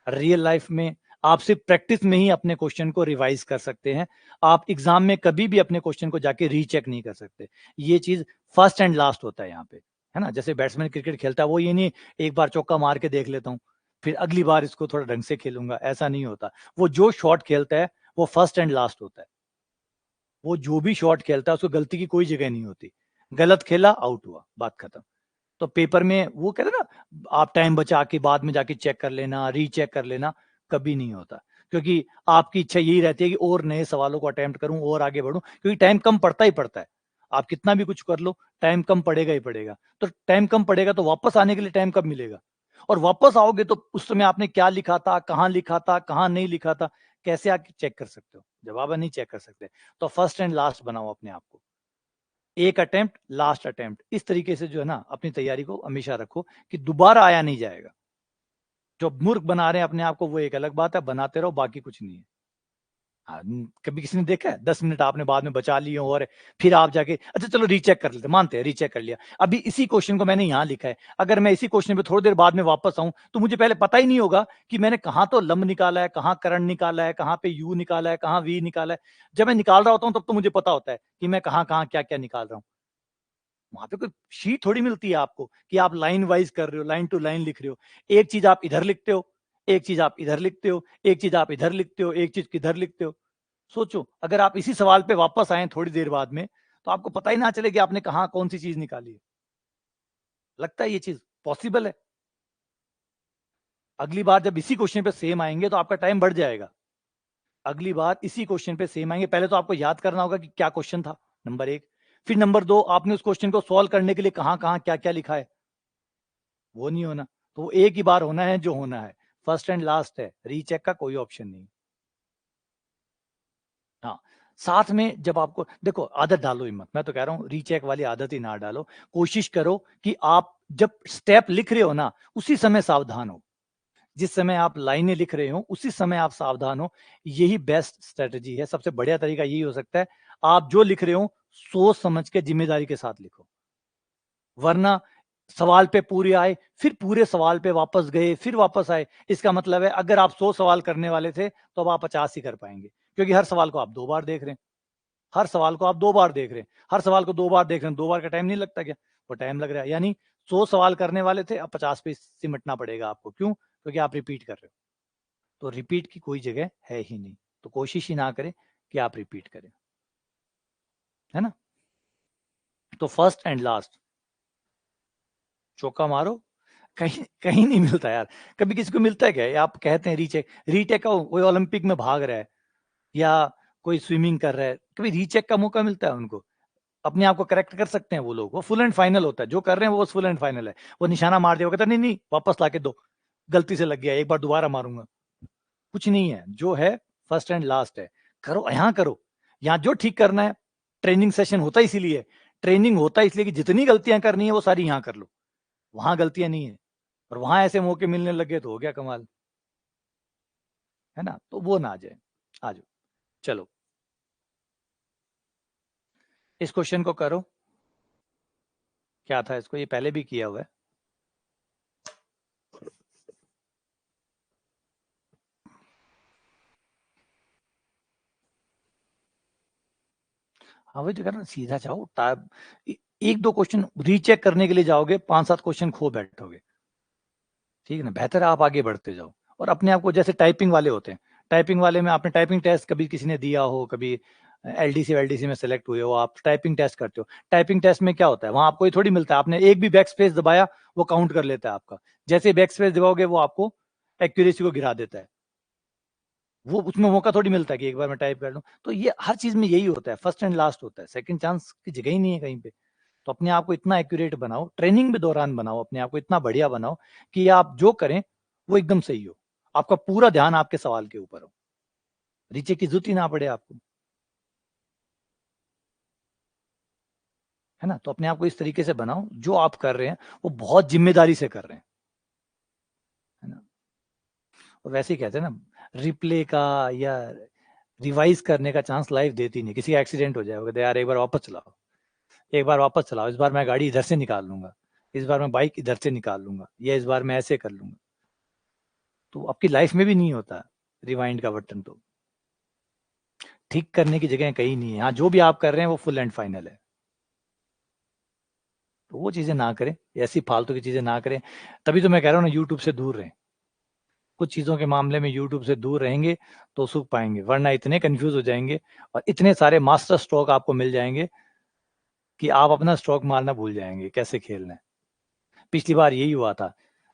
रियल लाइफ में आप सिर्फ प्रैक्टिस में ही अपने क्वेश्चन को रिवाइज कर सकते हैं। आप एग्जाम में कभी भी अपने क्वेश्चन को जाके रीचेक नहीं कर सकते। ये चीज फर्स्ट एंड लास्ट होता है यहाँ पे, है ना। जैसे बैट्समैन क्रिकेट खेलता है, वो ये नहीं एक बार चौका मार के देख लेता हूँ फिर अगली बार इसको थोड़ा ढंग से खेलूंगा, ऐसा नहीं होता। वो जो शॉट खेलता है वो फर्स्ट एंड लास्ट होता है। वो जो भी शॉट खेलता है उसको गलती की कोई जगह नहीं होती। गलत खेला, आउट हुआ, बात खत्म। तो पेपर में वो कहते हैं ना, आप टाइम बचा के बाद में जाके चेक कर लेना, रीचेक कर लेना, कभी नहीं होता। क्योंकि आपकी इच्छा यही रहती है कि और नए सवालों को अटेम्प्ट करूं और आगे बढ़ूं, क्योंकि टाइम कम पड़ता ही पड़ता है। आप कितना भी कुछ कर लो, टाइम कम पड़ेगा ही पड़ेगा। तो टाइम कम पड़ेगा तो वापस आने के लिए टाइम कब मिलेगा? और वापस आओगे तो उस समय आपने क्या लिखा था, कहाँ लिखा था, कहाँ नहीं लिखा था, कैसे आके चेक कर सकते हो? जवाब नहीं चेक कर सकते। तो फर्स्ट एंड लास्ट बनाओ अपने आप को, एक अटेम्प्ट, लास्ट अटेम्प्ट, इस तरीके से जो है ना अपनी तैयारी को हमेशा रखो कि दोबारा आया नहीं जाएगा। जो मूर्ख बना रहे हैं अपने आप को वो एक अलग बात है, बनाते रहो, बाकी कुछ नहीं है। हाँ, कभी किसी ने देखा है 10 मिनट आपने बाद में बचा लिए और फिर आप जाके अच्छा चलो रीचेक कर लेते, मानते हैं रीचेक कर लिया, अभी इसी क्वेश्चन को मैंने यहाँ लिखा है, अगर मैं इसी क्वेश्चन पे थोड़ी देर बाद में वापस आऊं तो मुझे पहले पता ही नहीं होगा कि मैंने कहाँ तो लंब निकाला है, कहाँ कर्ण निकाला है, कहाँ पे यू निकाला है, कहाँ वी निकाला है। जब मैं निकाल रहा होता हूँ तब तो मुझे पता होता है कि मैं कहाँ कहाँ क्या क्या निकाल रहा हूँ। वहां पे कोई शीट थोड़ी मिलती है आपको कि आप लाइन वाइज कर रहे हो, लाइन टू लाइन लिख रहे हो। एक चीज आप इधर लिखते हो, एक चीज आप इधर लिखते हो, एक चीज आप इधर लिखते हो, एक चीज किधर लिखते हो। सोचो अगर आप इसी सवाल पे वापस आए थोड़ी देर बाद में तो आपको पता ही ना चले कि आपने कहा कौन सी चीज निकाली है। लगता है ये चीज पॉसिबल है? अगली बार जब इसी क्वेश्चन पे सेम आएंगे तो आपका टाइम बढ़ जाएगा। अगली बार इसी क्वेश्चन पे सेम आएंगे, पहले तो आपको याद करना होगा कि क्या क्वेश्चन था, नंबर एक। फिर नंबर दो, आपने उस क्वेश्चन को सॉल्व करने के लिए कहां कहां क्या क्या लिखा है, वो नहीं होना। तो वो एक ही बार होना है जो होना है, फर्स्ट एंड लास्ट है, रीचेक का कोई ऑप्शन नहीं। हाँ, साथ में जब आपको देखो आदत डालो ही मत, मैं तो कह रहा हूँ रीचेक वाली आदत ही ना डालो। कोशिश करो कि आप जब स्टेप लिख रहे हो ना उसी समय सावधान हो, जिस समय आप लाइनें लिख रहे हो उसी समय आप सावधान हो। यही बेस्ट स्ट्रेटजी है, सबसे बढ़िया तरीका यही हो सकता है। आप जो लिख रहे हो सोच समझ के जिम्मेदारी के साथ लिखो, वरना सवाल पे पूरे आए फिर पूरे सवाल पे वापस गए फिर वापस आए, इसका मतलब है अगर आप 100 सवाल करने वाले थे तो अब आप 50 ही कर पाएंगे, क्योंकि हर सवाल को आप 2 बार देख रहे हैं। हर सवाल को आप 2 बार देख रहे हैं, हर सवाल को 2 बार देख रहे हैं, 2 बार का टाइम नहीं लगता क्या? वो टाइम लग रहा है। यानी 100 सवाल करने वाले थे, अब 50 पे सिमटना पड़ेगा आपको। क्यों? क्योंकि आप रिपीट कर रहे हो। तो रिपीट की कोई जगह है ही नहीं, तो कोशिश ही ना करें कि आप रिपीट करें, है ना। तो फर्स्ट एंड लास्ट चौका मारो, कहीं कहीं नहीं मिलता यार। कभी किसी को मिलता है क्या? आप कहते हैं रीचेक, रीटेक का कोई ओलंपिक में भाग रहा है या कोई स्विमिंग कर रहा है, कभी रीचेक का मौका मिलता है उनको? अपने आप को करेक्ट कर सकते हैं वो लोग, वो फुल एंड फाइनल होता है, जो कर रहे हैं वो फुल एंड फाइनल है। वो निशाना मार दिया, वो कहता नहीं नहीं वापस ला के दो, गलती से लग गया, एक बार दोबारा मारूंगा। कुछ नहीं है, जो है फर्स्ट एंड लास्ट है। करो यहाँ करो, यहाँ जो ठीक करना है। ट्रेनिंग सेशन होता इसीलिए, ट्रेनिंग होता है इसलिए कि जितनी गलतियां करनी है वो सारी यहाँ कर लो, वहां गलतियां नहीं है। और वहां ऐसे मौके मिलने लगे तो हो गया कमाल, है ना। तो वो ना आ जाए, आ जाओ। चलो इस क्वेश्चन को करो, क्या था इसको, ये पहले भी किया हुआ है। हाँ वही तो कह रहा हूं, सीधा जाओ। एक दो क्वेश्चन रीचेक करने के लिए जाओगे, 5-7 क्वेश्चन खो बैठोगे। ठीक है ना, बेहतर है आप आगे बढ़ते जाओ। और अपने आप को, जैसे टाइपिंग वाले होते हैं, टाइपिंग वाले में आपने टाइपिंग टेस्ट कभी किसी ने दिया हो, कभी एलडीसी वेलडीसी में सेलेक्ट हुए हो, आप टाइपिंग टेस्ट करते हो। टाइपिंग टेस्ट में क्या होता है, वहां आपको ये थोड़ी मिलता है आपने एक भी बैक स्पेस दबाया वो काउंट कर लेता है आपका। जैसे बैक स्पेस दबाओगे वो आपको एक्यूरेसी को गिरा देता है। वो उसमें मौका थोड़ी मिलता है कि एक बार मैं टाइप कर लूँ। तो ये हर चीज़ में यही होता है, फर्स्ट एंड लास्ट होता है, सेकंड चांस की जगह ही नहीं है कहीं पे। तो अपने आप को इतना एक्यूरेट बनाओ, ट्रेनिंग के दौरान बनाओ, अपने आप को इतना बढ़िया बनाओ कि आप जो करें वो एकदम सही हो। आपका पूरा ध्यान आपके सवाल के ऊपर हो। रीचेक की ज़रूरत ही ना पड़े आपको। है ना? तो अपने आप को इस तरीके से बनाओ, जो आप कर रहे हैं, वो बहुत ज़िम्मेदारी से कर रहे हैं। है ना? और वैसे ही कहते हैं ना, रिप्ले का या रिवाइज़ करने का चांस लाइफ़ देती नहीं। किसी का एक्सीडेंट हो जाए, वो कहते हैं, "यार एक बार वापस चलाओ, एक बार वापस चलाओ, इस बार मैं गाड़ी इधर से निकाल लूँगा, इस बार मैं बाइक इधर से निकाल लूँगा, या इस बार मैं ऐसे कर लूँगा।" तो आपकी लाइफ़ में भी नहीं होता रिवाइंड का बटन तो। ठीक करने की जगह कहीं नहीं है। हाँ, जो भी आप कर रहे हैं वो फुल एंड फाइनल है। तो वो चीज़ें ना करें, ऐसी फालतू की चीज़ें ना करें। तभी तो मैं कह रहा हूँ ना, यूट्यूब से दूर रहें। कुछ चीज़ों के मामले में यूट्यूब से दूर रहेंगे तो सुख पाएँगे, वरना इतने कन्फ्यूज़ हो जाएँगे और इतने सारे मास्टर स्ट्रोक आपको मिल जाएँगे कि आप अपना स्ट्रोक मारना भूल जाएँगे, कैसे खेलना है। पिछली बार यही हुआ था।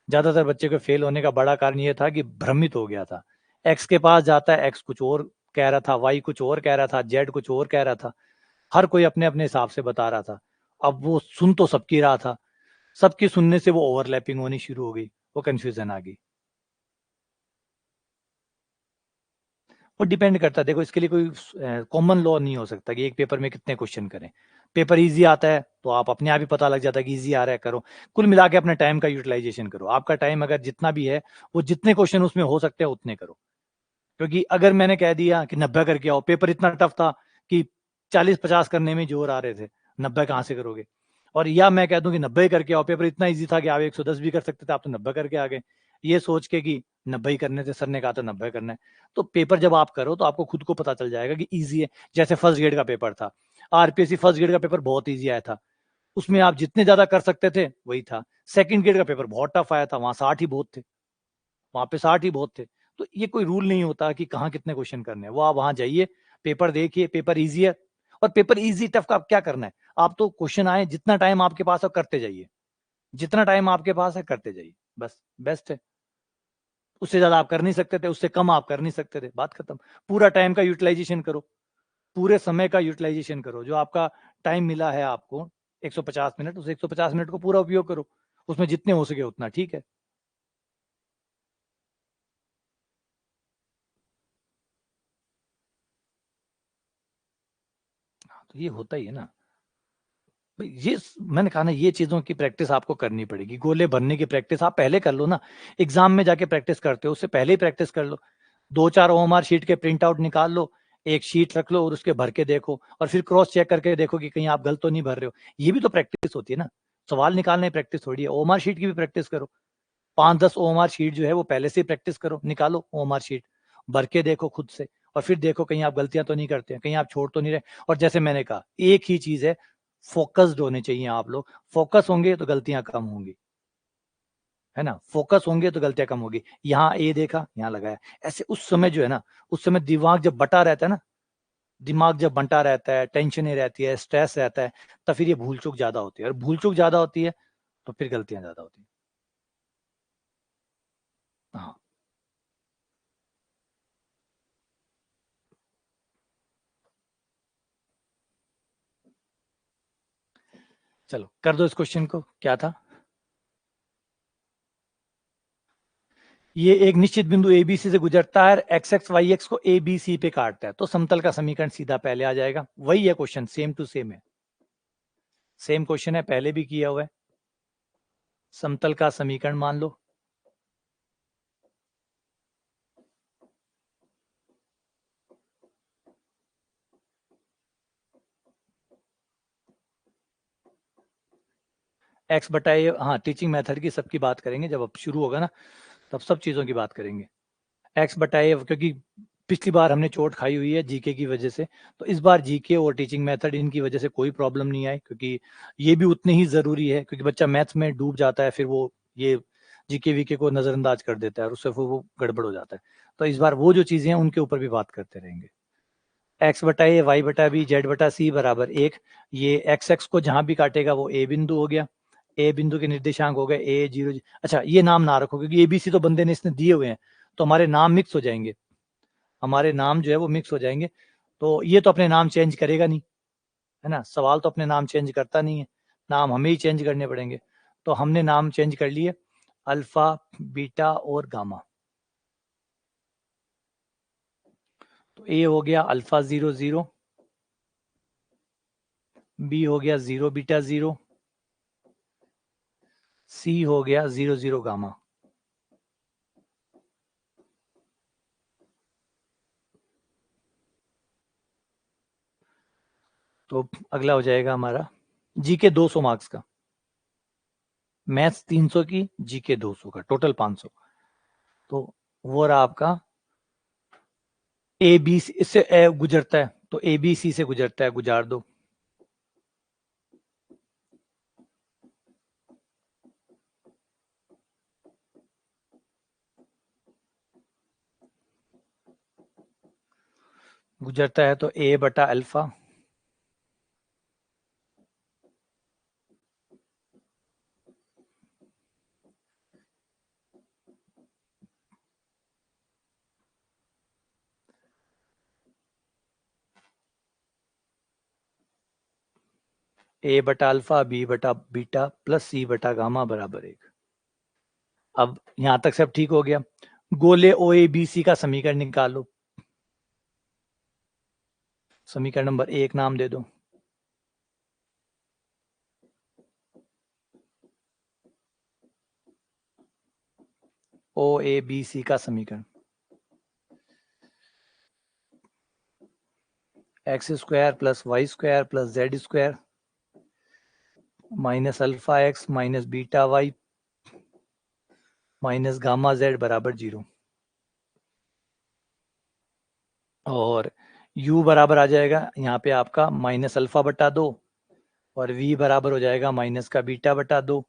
ज़्यादातर बच्चे के फेल होने का बड़ा कारण ये था कि भ्रमित हो गया था। एक्स के पास जाता है, एक्स कुछ और कह रहा था, वाई कुछ और कह रहा था, जेड कुछ और कह रहा था। हर कोई अपने-अपने हिसाब से बता रहा था। अब वो सुन तो सबकी रहा था। सबकी सुनने से वो ओवरलैपिंग होनी शुरू हो गई, वो कन्फ्यूज़न आ गई। वो डिपेंड करता है, देखो इसके लिए कोई कॉमन लॉ नहीं हो सकता कि एक पेपर में कितने क्वेश्चन करें। पेपर ईज़ी आता है, तो आप अपने आप ही पता लग जाता है कि ईज़ी आ रहा है, करो। कुल मिला के अपने टाइम का यूटिलाइज़ेशन करो। आपका टाइम अगर जितना भी है, वो जितने क्वेश्चन उसमें हो सकते हैं, उतने करो। क्योंकि अगर मैंने कह दिया कि 90 करके आओ, पेपर इतना टफ था कि 40-50 करने में ज़ोर आ रहे थे, 90 कहाँ से करोगे? और या मैं कह दूँ कि 90 करके आओ, पेपर इतना ईज़ी था कि आप 110 भी कर सकते थे, आप तो 90 करके आ गए। ये सोच के कि 90 ही करने थे, सर ने कहा था 90 करना है। तो पेपर जब आप करो, तो आपको खुद को पता चल जाएगा कि ईज़ी है। जैसे फर्स्ट ग्रेड का पेपर था, आरपीएससी फर्स्ट ग्रेड का पेपर बहुत ईज़ी आया था। उसमें आप जितने ज़्यादा कर सकते थे, वही था। सेकंड ग्रेड का पेपर बहुत टफ आया था, वहाँ 60 ही बहुत थे। वहाँ पे 60 ही बहुत थे। तो ये कोई रूल नहीं होता कि कहाँ कितने क्वेश्चन करने हैं। वो आप वहाँ जाइए, पेपर देखिए, पेपर ईज़ी है और पेपर ईज़ी टफ का आप क्या करना है? आप तो क्वेश्चन आए, जितना टाइम आपके पास है करते जाइए। जितना टाइम आपके पास है करते जाइए। बस बेस्ट है। उससे ज़्यादा आप कर नहीं सकते थे, उससे कम आप कर नहीं सकते थे, बात खत्म। पूरा टाइम का यूटिलाइज़ेशन करो, पूरे समय का यूटिलाइज़ेशन करो। जो आपका टाइम मिला है आपको 150 मिनट, उस 150 मिनट को पूरा उपयोग करो। उसमें जितने हो सके उतना ठीक है। हाँ, तो ये होता ही है ना। भाई मैंने कहा ना, ये चीज़ों की प्रैक्टिस आपको करनी पड़ेगी। गोले भरने की प्रैक्टिस आप पहले कर लो ना। एग्ज़ाम में जाके प्रैक्टिस करते हो, उससे पहले ही प्रैक्टिस कर लो। 2-4 ओएमआर शीट के प्रिंट आउट निकाल लो, एक शीट रख लो और उसके भर के देखो और फिर क्रॉस चेक करके देखो कि कहीं आप गलत तो नहीं भर रहे हो। ये भी तो प्रैक्टिस होती है ना। सवाल निकालने की प्रैक्टिस थोड़ी है। ओएमआर शीट की भी प्रैक्टिस करो। 5-10 ओएमआर शीट जो है वो पहले से ही प्रैक्टिस करो, निकालो ओएमआर शीट, भर के देखो खुद से और फिर देखो कहीं आप गलतियाँ तो नहीं करते हैं, कहीं आप छोड़ तो नहीं रहे। और जैसे मैंने कहा, एक ही चीज़ है, फ़ोकस्ड होने चाहिए आप लोग। फ़ोकस होंगे तो गलतियाँ कम होंगी, है ना? फ़ोकस होंगे तो गलतियाँ कम होगी। यहाँ ए देखा, यहाँ लगाया। ऐसे उस समय जो है ना, उस समय दिमाग जब बँटा रहता है ना, दिमाग जब बँटा रहता है, टेंशनें रहती है, स्ट्रेस रहता है, तब फिर ये भूल-चूक ज़्यादा होती है और भूल-चूक ज़्यादा होती है, तो फिर गलतियाँ ज़्यादा होती हैं। हाँ, चलो कर दो इस क्वेश्चन को, क्या था? ये एक निश्चित बिंदु एबीसी से गुजरता है, एक्स एक्स वाई एक्स को एबीसी पे काटता है, तो समतल का समीकरण सीधा पहले आ जाएगा। वही है क्वेश्चन, सेम टू सेम है। सेम क्वेश्चन है, पहले भी किया हुआ है। समतल का समीकरण मान लो। एक्स बटा ए, हाँ टीचिंग मेथड की सबकी बात करेंगे, जब अब शुरू होगा ना तब सब चीज़ों की बात करेंगे। एक्स बटा ए, क्योंकि पिछली बार हमने चोट खाई हुई है जीके की वजह से, तो इस बार जीके और टीचिंग मेथड इनकी वजह से कोई प्रॉब्लम नहीं आई, क्योंकि ये भी उतने ही ज़रूरी है, क्योंकि बच्चा मैथ्स में डूब जाता है, फिर वो ये जीके वीके को नज़रअंदाज कर देता है और उससे फिर वो गड़बड़ हो जाता है। तो इस बार वो जो चीज़ें हैं उनके ऊपर भी बात करते रहेंगे। एक्स बटा ए, वाई बटा बी, जेड बटा सी बराबर 1। ये एक्स एक्स को जहाँ भी काटेगा वो ए बिंदु हो गया। ए बिंदु के निर्देशांक हो गए ए जीरो। अच्छा, ये नाम ना रखो क्योंकि एबीसी तो बंदे ने इसने दिए हुए हैं, तो हमारे नाम मिक्स हो जाएंगे। हमारे नाम जो है वो मिक्स हो जाएंगे। तो ये तो अपने नाम चेंज करेगा नहीं, है ना, सवाल तो अपने नाम चेंज करता नहीं है, नाम हमें ही चेंज करने पड़ेंगे। तो हमने नाम चेंज कर लिए, अल्फा, बीटा और गामा। तो ए हो गया अल्फा 00, बी हो गया 0 बीटा 0, सी हो गया 00 गामा। तो अगला हो जाएगा हमारा जीके 200 मार्क्स का, मैथ्स 300 की, जीके 200 का, टोटल 500। तो वो रहा आपका ए बी सी, इससे ए गुजरता है तो ए बी सी से गुजरता है, गुजार दो। गुजरता है तो ए बटा अल्फा, ए बटा अल्फा, बी बटा बीटा प्लस सी बटा गामा बराबर 1। अब यहां तक सब ठीक हो गया। गोले ओ ए बी सी का समीकरण निकालो। समीकरण नंबर 1 नाम दे दो। ओ ए बी सी का समीकरण, X square plus Y square plus Z square minus alpha X minus beta Y minus gamma Z बराबर 0। और u बराबर आ जाएगा यहाँ पे आपका माइनस अल्फा बटा 2, और v बराबर हो जाएगा माइनस का बीटा बटा 2,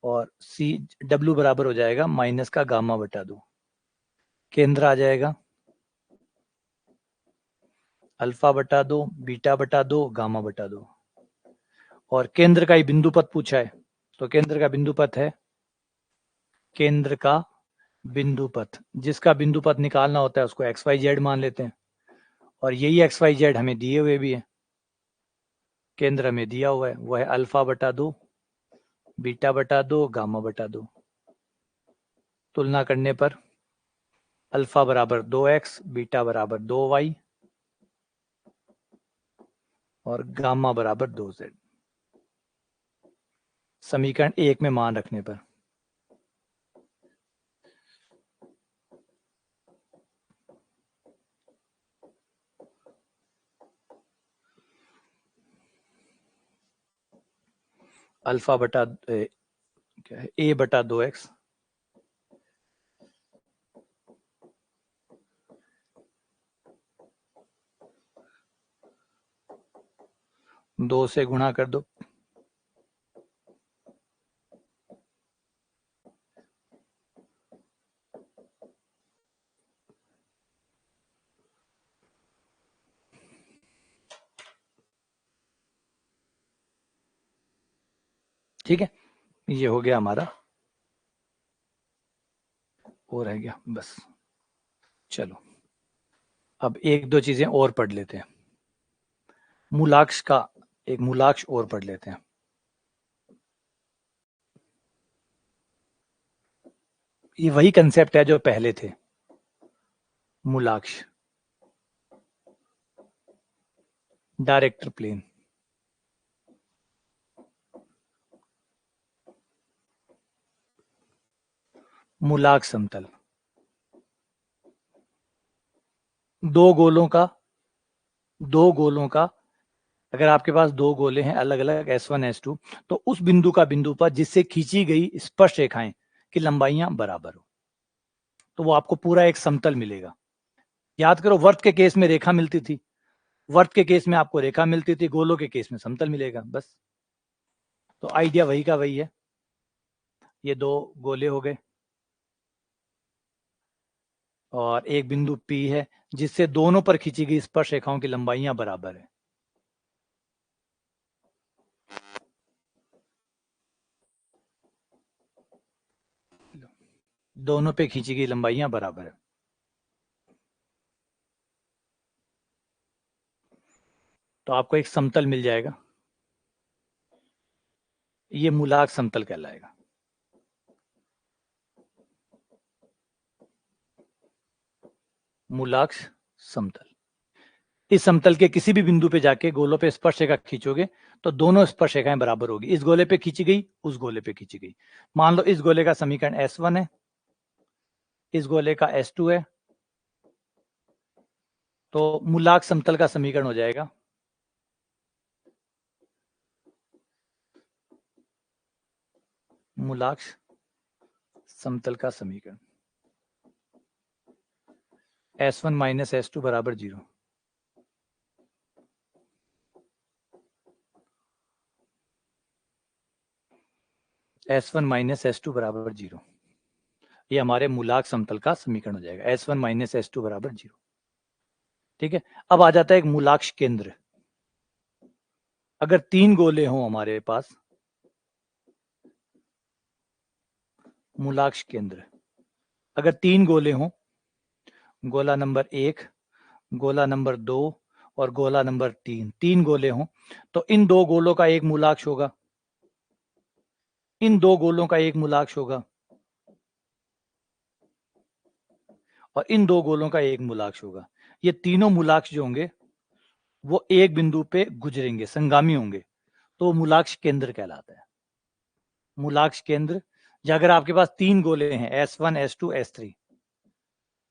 और c w बराबर हो जाएगा माइनस का गामा बटा 2। केंद्र आ जाएगा अल्फा बटा 2, बीटा बटा 2, गामा बटा 2। और केंद्र का ही बिंदु पथ पूछा है, तो केंद्र का बिंदु पथ है, केंद्र का बिंदु पथ, जिसका बिंदु पथ निकालना होता है उसको एक्स वाई जेड मान लेते हैं, और यही एक्स वाई जेड हमें दिए हुए भी है, केंद्र हमें दिया हुआ है, वह है अल्फा बटा 2, बीटा बटा 2, गामा बटा 2। तुलना करने पर अल्फा बराबर 2x, बीटा बराबर 2y और गामा बराबर 2z। समीकरण 1 में मान रखने पर अल्फा बटा क्या है, a बटा 2x, 2 से गुणा कर दो, ठीक है, ये हो गया हमारा, हो रह गया बस। चलो अब एक दो चीजें और पढ़ लेते हैं, मूलाक्ष का एक मूलाक्ष और पढ़ लेते हैं। ये वही कंसेप्ट है जो पहले थे, मूलाक्ष, डायरेक्टर प्लेन, मूलाक्ष समतल, दो गोलों का, दो गोलों का, अगर आपके पास दो गोले हैं अलग अलग S1 S2, तो उस बिंदु का बिंदु पर जिससे खींची गई स्पर्श रेखाएं की लंबाइयां बराबर हो, तो वो आपको पूरा एक समतल मिलेगा। याद करो वर्त के केस में रेखा मिलती थी, वर्त के केस में आपको रेखा मिलती थी, गोलों के केस में समतल मिलेगा बस। तो आइडिया वही का वही है। ये दो गोले हो गए और एक बिंदु P है जिससे दोनों पर खींची गई स्पर्श रेखाओं की लंबाइयां बराबर है। दोनों पे खींची गई लंबाइयां बराबर है। तो आपको एक समतल मिल जाएगा, ये मूलांक समतल कहलाएगा। मूलांक समतल। इस समतल के किसी भी बिंदु पे जाके गोलों पे स्पर्शरेखा खींचोगे तो दोनों स्पर्शरेखाएं बराबर होगी। इस गोले पे खींची गई, उस गोले पे खींची गई। मान लो इस गोले का समीकरण S1 है, इस गोले का S2 है, तो मूलांक समतल का समीकरण हो जाएगा मूलांक समतल का समीकरण S1 माइनस S2 बराबर 0। S1 माइनस S2 बराबर 0, ये हमारे मूलांक समतल का समीकरण हो जाएगा। S1 माइनस S2 बराबर 0। ठीक है, अब आ जाता है एक मूलाक्ष केंद्र। अगर 3 गोले हों हमारे पास, मूलाक्ष केंद्र, अगर 3 गोले हों, गोला नंबर 1, गोला नंबर 2 और गोला नंबर 3, 3 गोले हों, तो इन 2 गोलों का एक मूलाक्ष होगा, इन 2 गोलों का एक मूलाक्ष होगा और इन 2 गोलों का एक मूलाक्ष होगा। ये तीनों मूलाक्ष जो होंगे वो एक बिंदु पे गुजरेंगे, संगामी होंगे, तो मूलाक्ष केंद्र कहलाता है। मूलाक्ष केंद्र, अगर आपके पास 3 गोले हैं S1 S2 S3,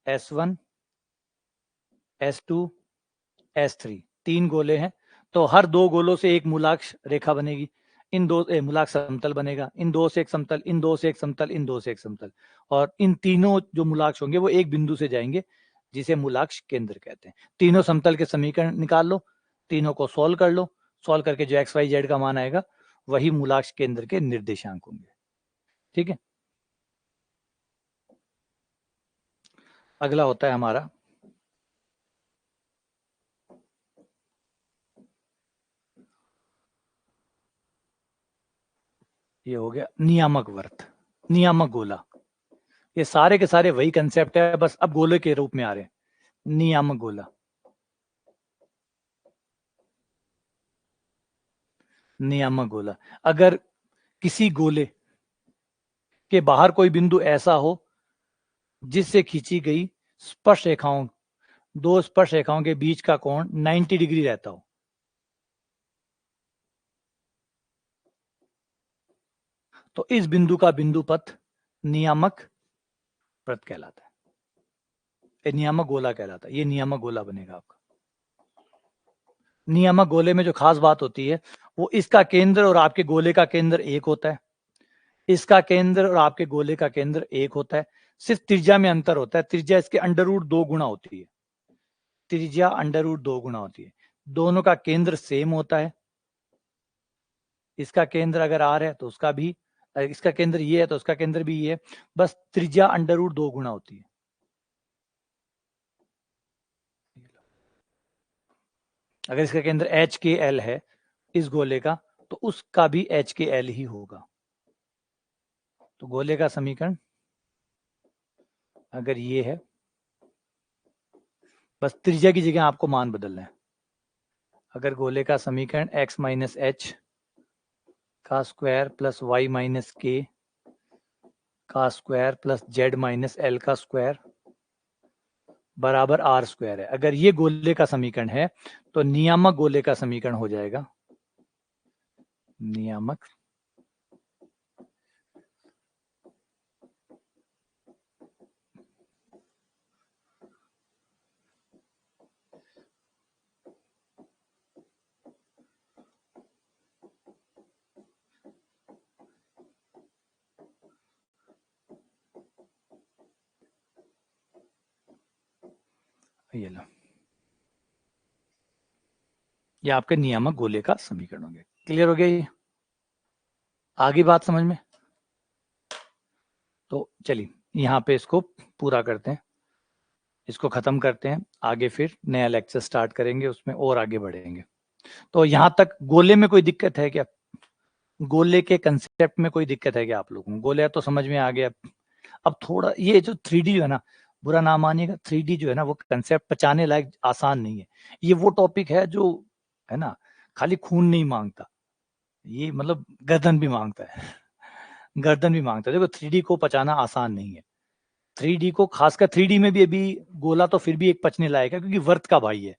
S1 S2 S3, 3 गोले हैं, तो हर 2 गोलों से एक मूलाक्ष रेखा बनेगी। इन दो मूलाक्ष समतल बनेगा, इन 2 से एक समतल, इन 2 से एक समतल, इन 2 से एक समतल, और इन तीनों जो मूलाक्ष होंगे वो एक बिंदु से जाएंगे, जिसे मूलाक्ष केंद्र कहते हैं। तीनों समतल के समीकरण निकाल लो, तीनों को सोल्व कर लो, सोल्व करके जो एक्स वाई जेड का मान आएगा वही मूलाक्ष केंद्र के निर्देशांक होंगे। ठीक है, अगला होता है हमारा ये हो गया नियामक वर्त, नियामक गोला। ये सारे के सारे वही कंसेप्ट है, बस अब गोले के रूप में आ रहे हैं। नियामक गोला, नियामक गोला। अगर किसी गोले के बाहर कोई बिंदु ऐसा हो जिससे खींची गई स्पर्श रेखाओं, 2 स्पर्श रेखाओं के बीच का कोण 90 डिग्री रहता हो, तो इस बिंदु का बिंदु पथ नियामक वृत्त कहलाता है, ये नियामक गोला कहलाता है। ये नियामक गोला बनेगा आपका। नियामक गोले में जो खास बात होती है वो इसका केंद्र और आपके गोले का केंद्र एक होता है, इसका केंद्र और आपके गोले का केंद्र एक होता है, सिर्फ त्रिज्या में अंतर होता है। त्रिज्या इसके √2 गुना होती है, त्रिज्या √2 गुना होती है। दोनों का केंद्र सेम होता है, इसका केंद्र अगर R है तो उसका भी, इसका केंद्र ये है तो उसका केंद्र भी ये है, बस त्रिज्या √2 गुना होती है। अगर इसका केंद्र HKL है इस गोले का, तो उसका भी HKL ही होगा। तो गोले का समीकरण अगर ये है, बस त्रिज्या की जगह आपको मान बदलना है। अगर गोले का समीकरण x माइनस एच का स्क्वायर प्लस वाई माइनस के का square plus Z minus L का स्क्वायर बराबर आर स्क्वायर है, अगर ये गोले का समीकरण है तो नियामक गोले का समीकरण हो जाएगा नियामक ये लो, ये आपके नियामक गोले का समीकरण हो गया। क्लियर हो गया ये? आगे बात समझ में? तो चलिए यहाँ पे इसको पूरा करते हैं, इसको खत्म करते हैं, आगे फिर नया लेक्चर स्टार्ट करेंगे, उसमें और आगे बढ़ेंगे। तो यहाँ तक गोले में कोई दिक्कत है क्या? गोले के कंसेप्ट में कोई दिक्कत है क्या आप लोगों को? गोले तो समझ में आ गया। अब थोड़ा ये जो 3D जो है ना, बुरा ना मानिएगा, 3D जो है ना वो कंसेप्ट पचाने लायक आसान नहीं है। ये वो टॉपिक है जो है ना, खाली खून नहीं मांगता, ये मतलब गर्दन भी मांगता है गर्दन भी मांगता है। देखो 3D को पचाना आसान नहीं है, 3D को, खासकर 3D में भी अभी गोला तो फिर भी एक पचने लायक है, क्योंकि व्रत का भाई है,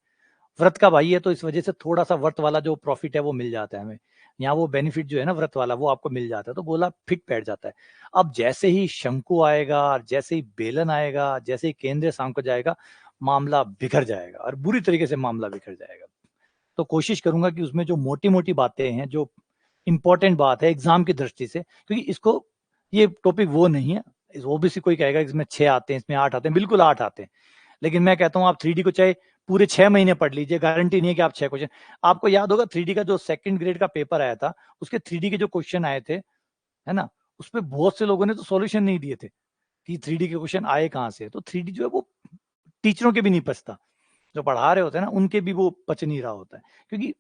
व्रत का भाई है, तो इस वजह से थोड़ा सा व्रत वाला जो प्रॉफिट है वो मिल जाता है हमें, यहाँ वो बेनिफिट जो है ना व्रत वाला वो आपको मिल जाता है, तो गोला फिट बैठ जाता है। अब जैसे ही शंकु आएगा, जैसे ही बेलन आएगा, जैसे ही केंद्रीय सांको जाएगा, मामला बिखर जाएगा और बुरी तरीके से मामला बिखर जाएगा। तो कोशिश करूंगा कि उसमें जो मोटी मोटी बातें हैं, जो इंपॉर्टेंट बात है एग्जाम की दृष्टि से, क्योंकि इसको, ये टॉपिक वो नहीं है, ओबीसी कोई कहेगा इसमें 6 आते हैं, इसमें 8 आते हैं, बिल्कुल 8 आते हैं, लेकिन मैं कहता हूँ आप 3D को चाहे पूरे 6 महीने पढ़ लीजिए, गारंटी नहीं है कि आप 6 क्वेश्चन, आपको याद होगा 3D का जो सेकंड ग्रेड का पेपर आया था, उसके 3D के जो क्वेश्चन आए थे, है ना, उसमें बहुत से लोगों ने तो सॉल्यूशन नहीं दिए थे कि 3D के क्वेश्चन आए कहाँ से। तो 3D जो है वो टीचरों के भी नहीं पचता, जो पढ़ा रहे होते हैं ना उनके भी वो पच नहीं रहा होता है, क्योंकि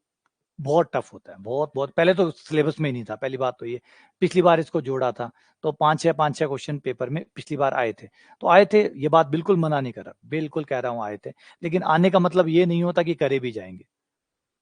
बहुत टफ होता है, बहुत बहुत। पहले तो सिलेबस में ही नहीं था, पहली बात तो ये, पिछली बार इसको जोड़ा था तो 5-6 क्वेश्चन पेपर में पिछली बार आए थे, तो आए थे, ये बात बिल्कुल मना नहीं कर रहा, बिल्कुल कह रहा हूँ आए थे, लेकिन आने का मतलब ये नहीं होता कि करे भी जाएंगे,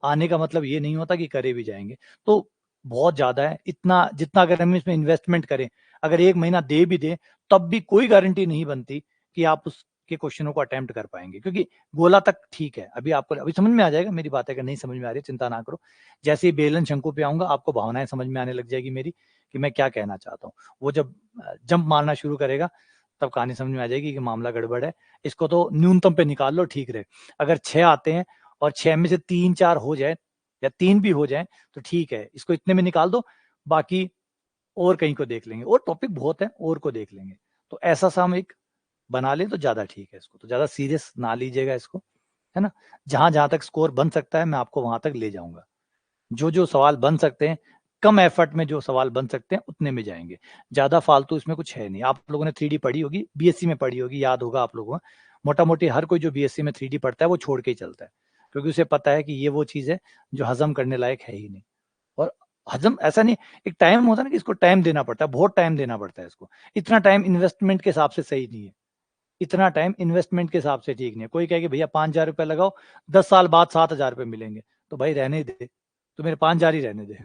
आने का मतलब ये नहीं होता कि करे भी जाएंगे। तो बहुत ज्यादा है, इतना जितना अगर हम इसमें इन्वेस्टमेंट करें, अगर 1 महीना दे भी दे, तब भी कोई गारंटी नहीं बनती कि आप उसके क्वेश्चनों को अटेम्प्ट कर पाएंगे, क्योंकि गोला तक ठीक है, अभी आपको अभी समझ में आ जाएगा मेरी बात, अगर नहीं समझ में आ रही चिंता ना करो, जैसे ही बेलन शंकु पे आऊंगा आपको भावनाएं समझ में आने लग जाएगी मेरी, कि मैं क्या कहना चाहता हूँ। वो जब जंप मारना शुरू करेगा तब कहानी समझ में आ जाएगी कि मामला गड़बड़ है, इसको तो न्यूनतम पे निकाल लो, ठीक रहे। अगर 6 आते हैं और 6 में से 3-4 हो जाए या 3 भी हो जाए तो ठीक है, इसको इतने में निकाल दो, बाकी और कहीं को देख लेंगे, और टॉपिक बहुत है और को देख लेंगे। तो ऐसा सा हम एक बना लें तो ज्यादा ठीक है, इसको तो ज्यादा सीरियस ना लीजिएगा इसको, है ना। जहां जहां तक स्कोर बन सकता है मैं आपको वहां तक ले जाऊंगा, जो जो सवाल बन सकते हैं, कम एफर्ट में जो सवाल बन सकते हैं उतने में जाएंगे, ज्यादा फालतू इसमें कुछ है नहीं। आप लोगों ने 3D पढ़ी होगी, बीएससी में पढ़ी होगी, याद होगा आप लोगों को, मोटा मोटी हर कोई जो बीएससी में 3D पढ़ता है वो छोड़ के ही चलता है, क्योंकि उसे पता है कि ये वो चीज है जो हजम करने लायक है ही नहीं। और हजम ऐसा नहीं, एक टाइम होता है ना कि इसको टाइम देना पड़ता है, बहुत टाइम देना पड़ता है इसको, इतना टाइम इन्वेस्टमेंट के हिसाब से सही नहीं है, इतना टाइम इन्वेस्टमेंट के हिसाब से ठीक नहीं है। कोई कहे कि भैया 5,000 रुपये लगाओ, 10 साल बाद 7,000 रुपये मिलेंगे, तो भाई रहने दे, तो मेरे 5,000 ही रहने दे,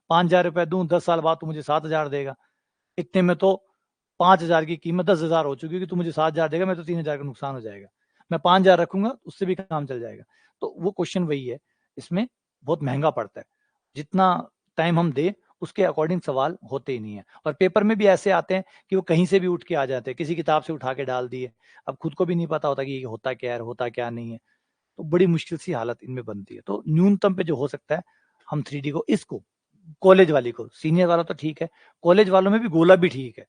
5,000 रुपये दूं, 10 साल बाद तू मुझे 7,000 देगा, इतने में तो 5,000 की कीमत 10,000 हो चुकी है, कि तू मुझे 7,000 देगा, मैं तो 3,000 का नुकसान हो जाएगा, मैं 5,000 रखूंगा उससे भी काम चल जाएगा। तो वो क्वेश्चन वही है, इसमें बहुत महंगा पड़ता है, जितना टाइम हम दे उसके अकॉर्डिंग सवाल होते ही नहीं है। और पेपर में भी ऐसे आते हैं कि वो कहीं से भी उठ के आ जाते हैं, किसी किताब से उठा के डाल दिए, अब खुद को भी नहीं पता होता कि ये होता क्या है, होता क्या नहीं है, तो बड़ी मुश्किल सी हालत इनमें बनती है। तो न्यूनतम पे जो हो सकता है हम 3D को, इसको कॉलेज वाली को, सीनियर वाला तो ठीक है, कॉलेज वालों में भी गोला भी ठीक है,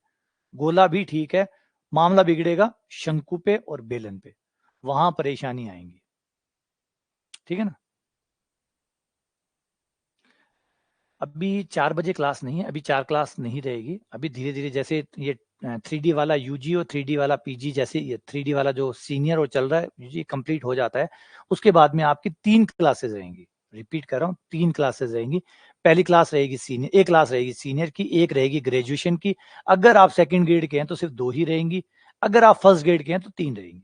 गोला भी ठीक है, मामला बिगड़ेगा शंकु पे और बेलन पे, वहां परेशानी आएंगी, ठीक है ना। अभी 4 बजे क्लास नहीं है, अभी 4 क्लास नहीं रहेगी, अभी धीरे धीरे जैसे ये 3D वाला यूजी और 3D वाला पीजी, जैसे ये 3D वाला जो सीनियर और चल रहा है यूजी कंप्लीट हो जाता है, उसके बाद में आपकी 3 क्लासेस रहेंगी, रिपीट कर रहा हूँ 3 क्लासेस रहेंगी। पहली क्लास रहेगी सीनियर, एक क्लास रहेगी सीनियर की, एक रहेगी ग्रेजुएशन की, अगर आप सेकंड ग्रेड के हैं तो सिर्फ 2 ही रहेंगी, अगर आप फर्स्ट ग्रेड के हैं तो 3 रहेंगी।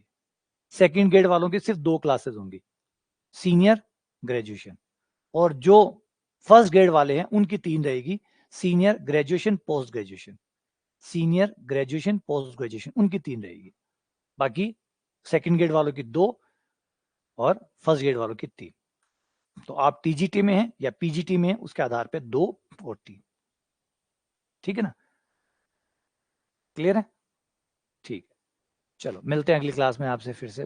सेकंड ग्रेड वालों की सिर्फ 2 क्लासेस होंगी, सीनियर, ग्रेजुएशन। और जो फर्स्ट ग्रेड वाले हैं उनकी 3 रहेगी, senior, graduation, post graduation, senior, graduation, post graduation, उनकी 3 रहेगी। बाकी सेकंड ग्रेड वालों की 2 और फर्स्ट ग्रेड वालों की 3। तो आप टीजीटी में हैं या पीजीटी में हैं उसके आधार पे 2 और 3, ठीक है ना, क्लियर है, ठीक है। चलो मिलते हैं अगली क्लास में आपसे फिर से।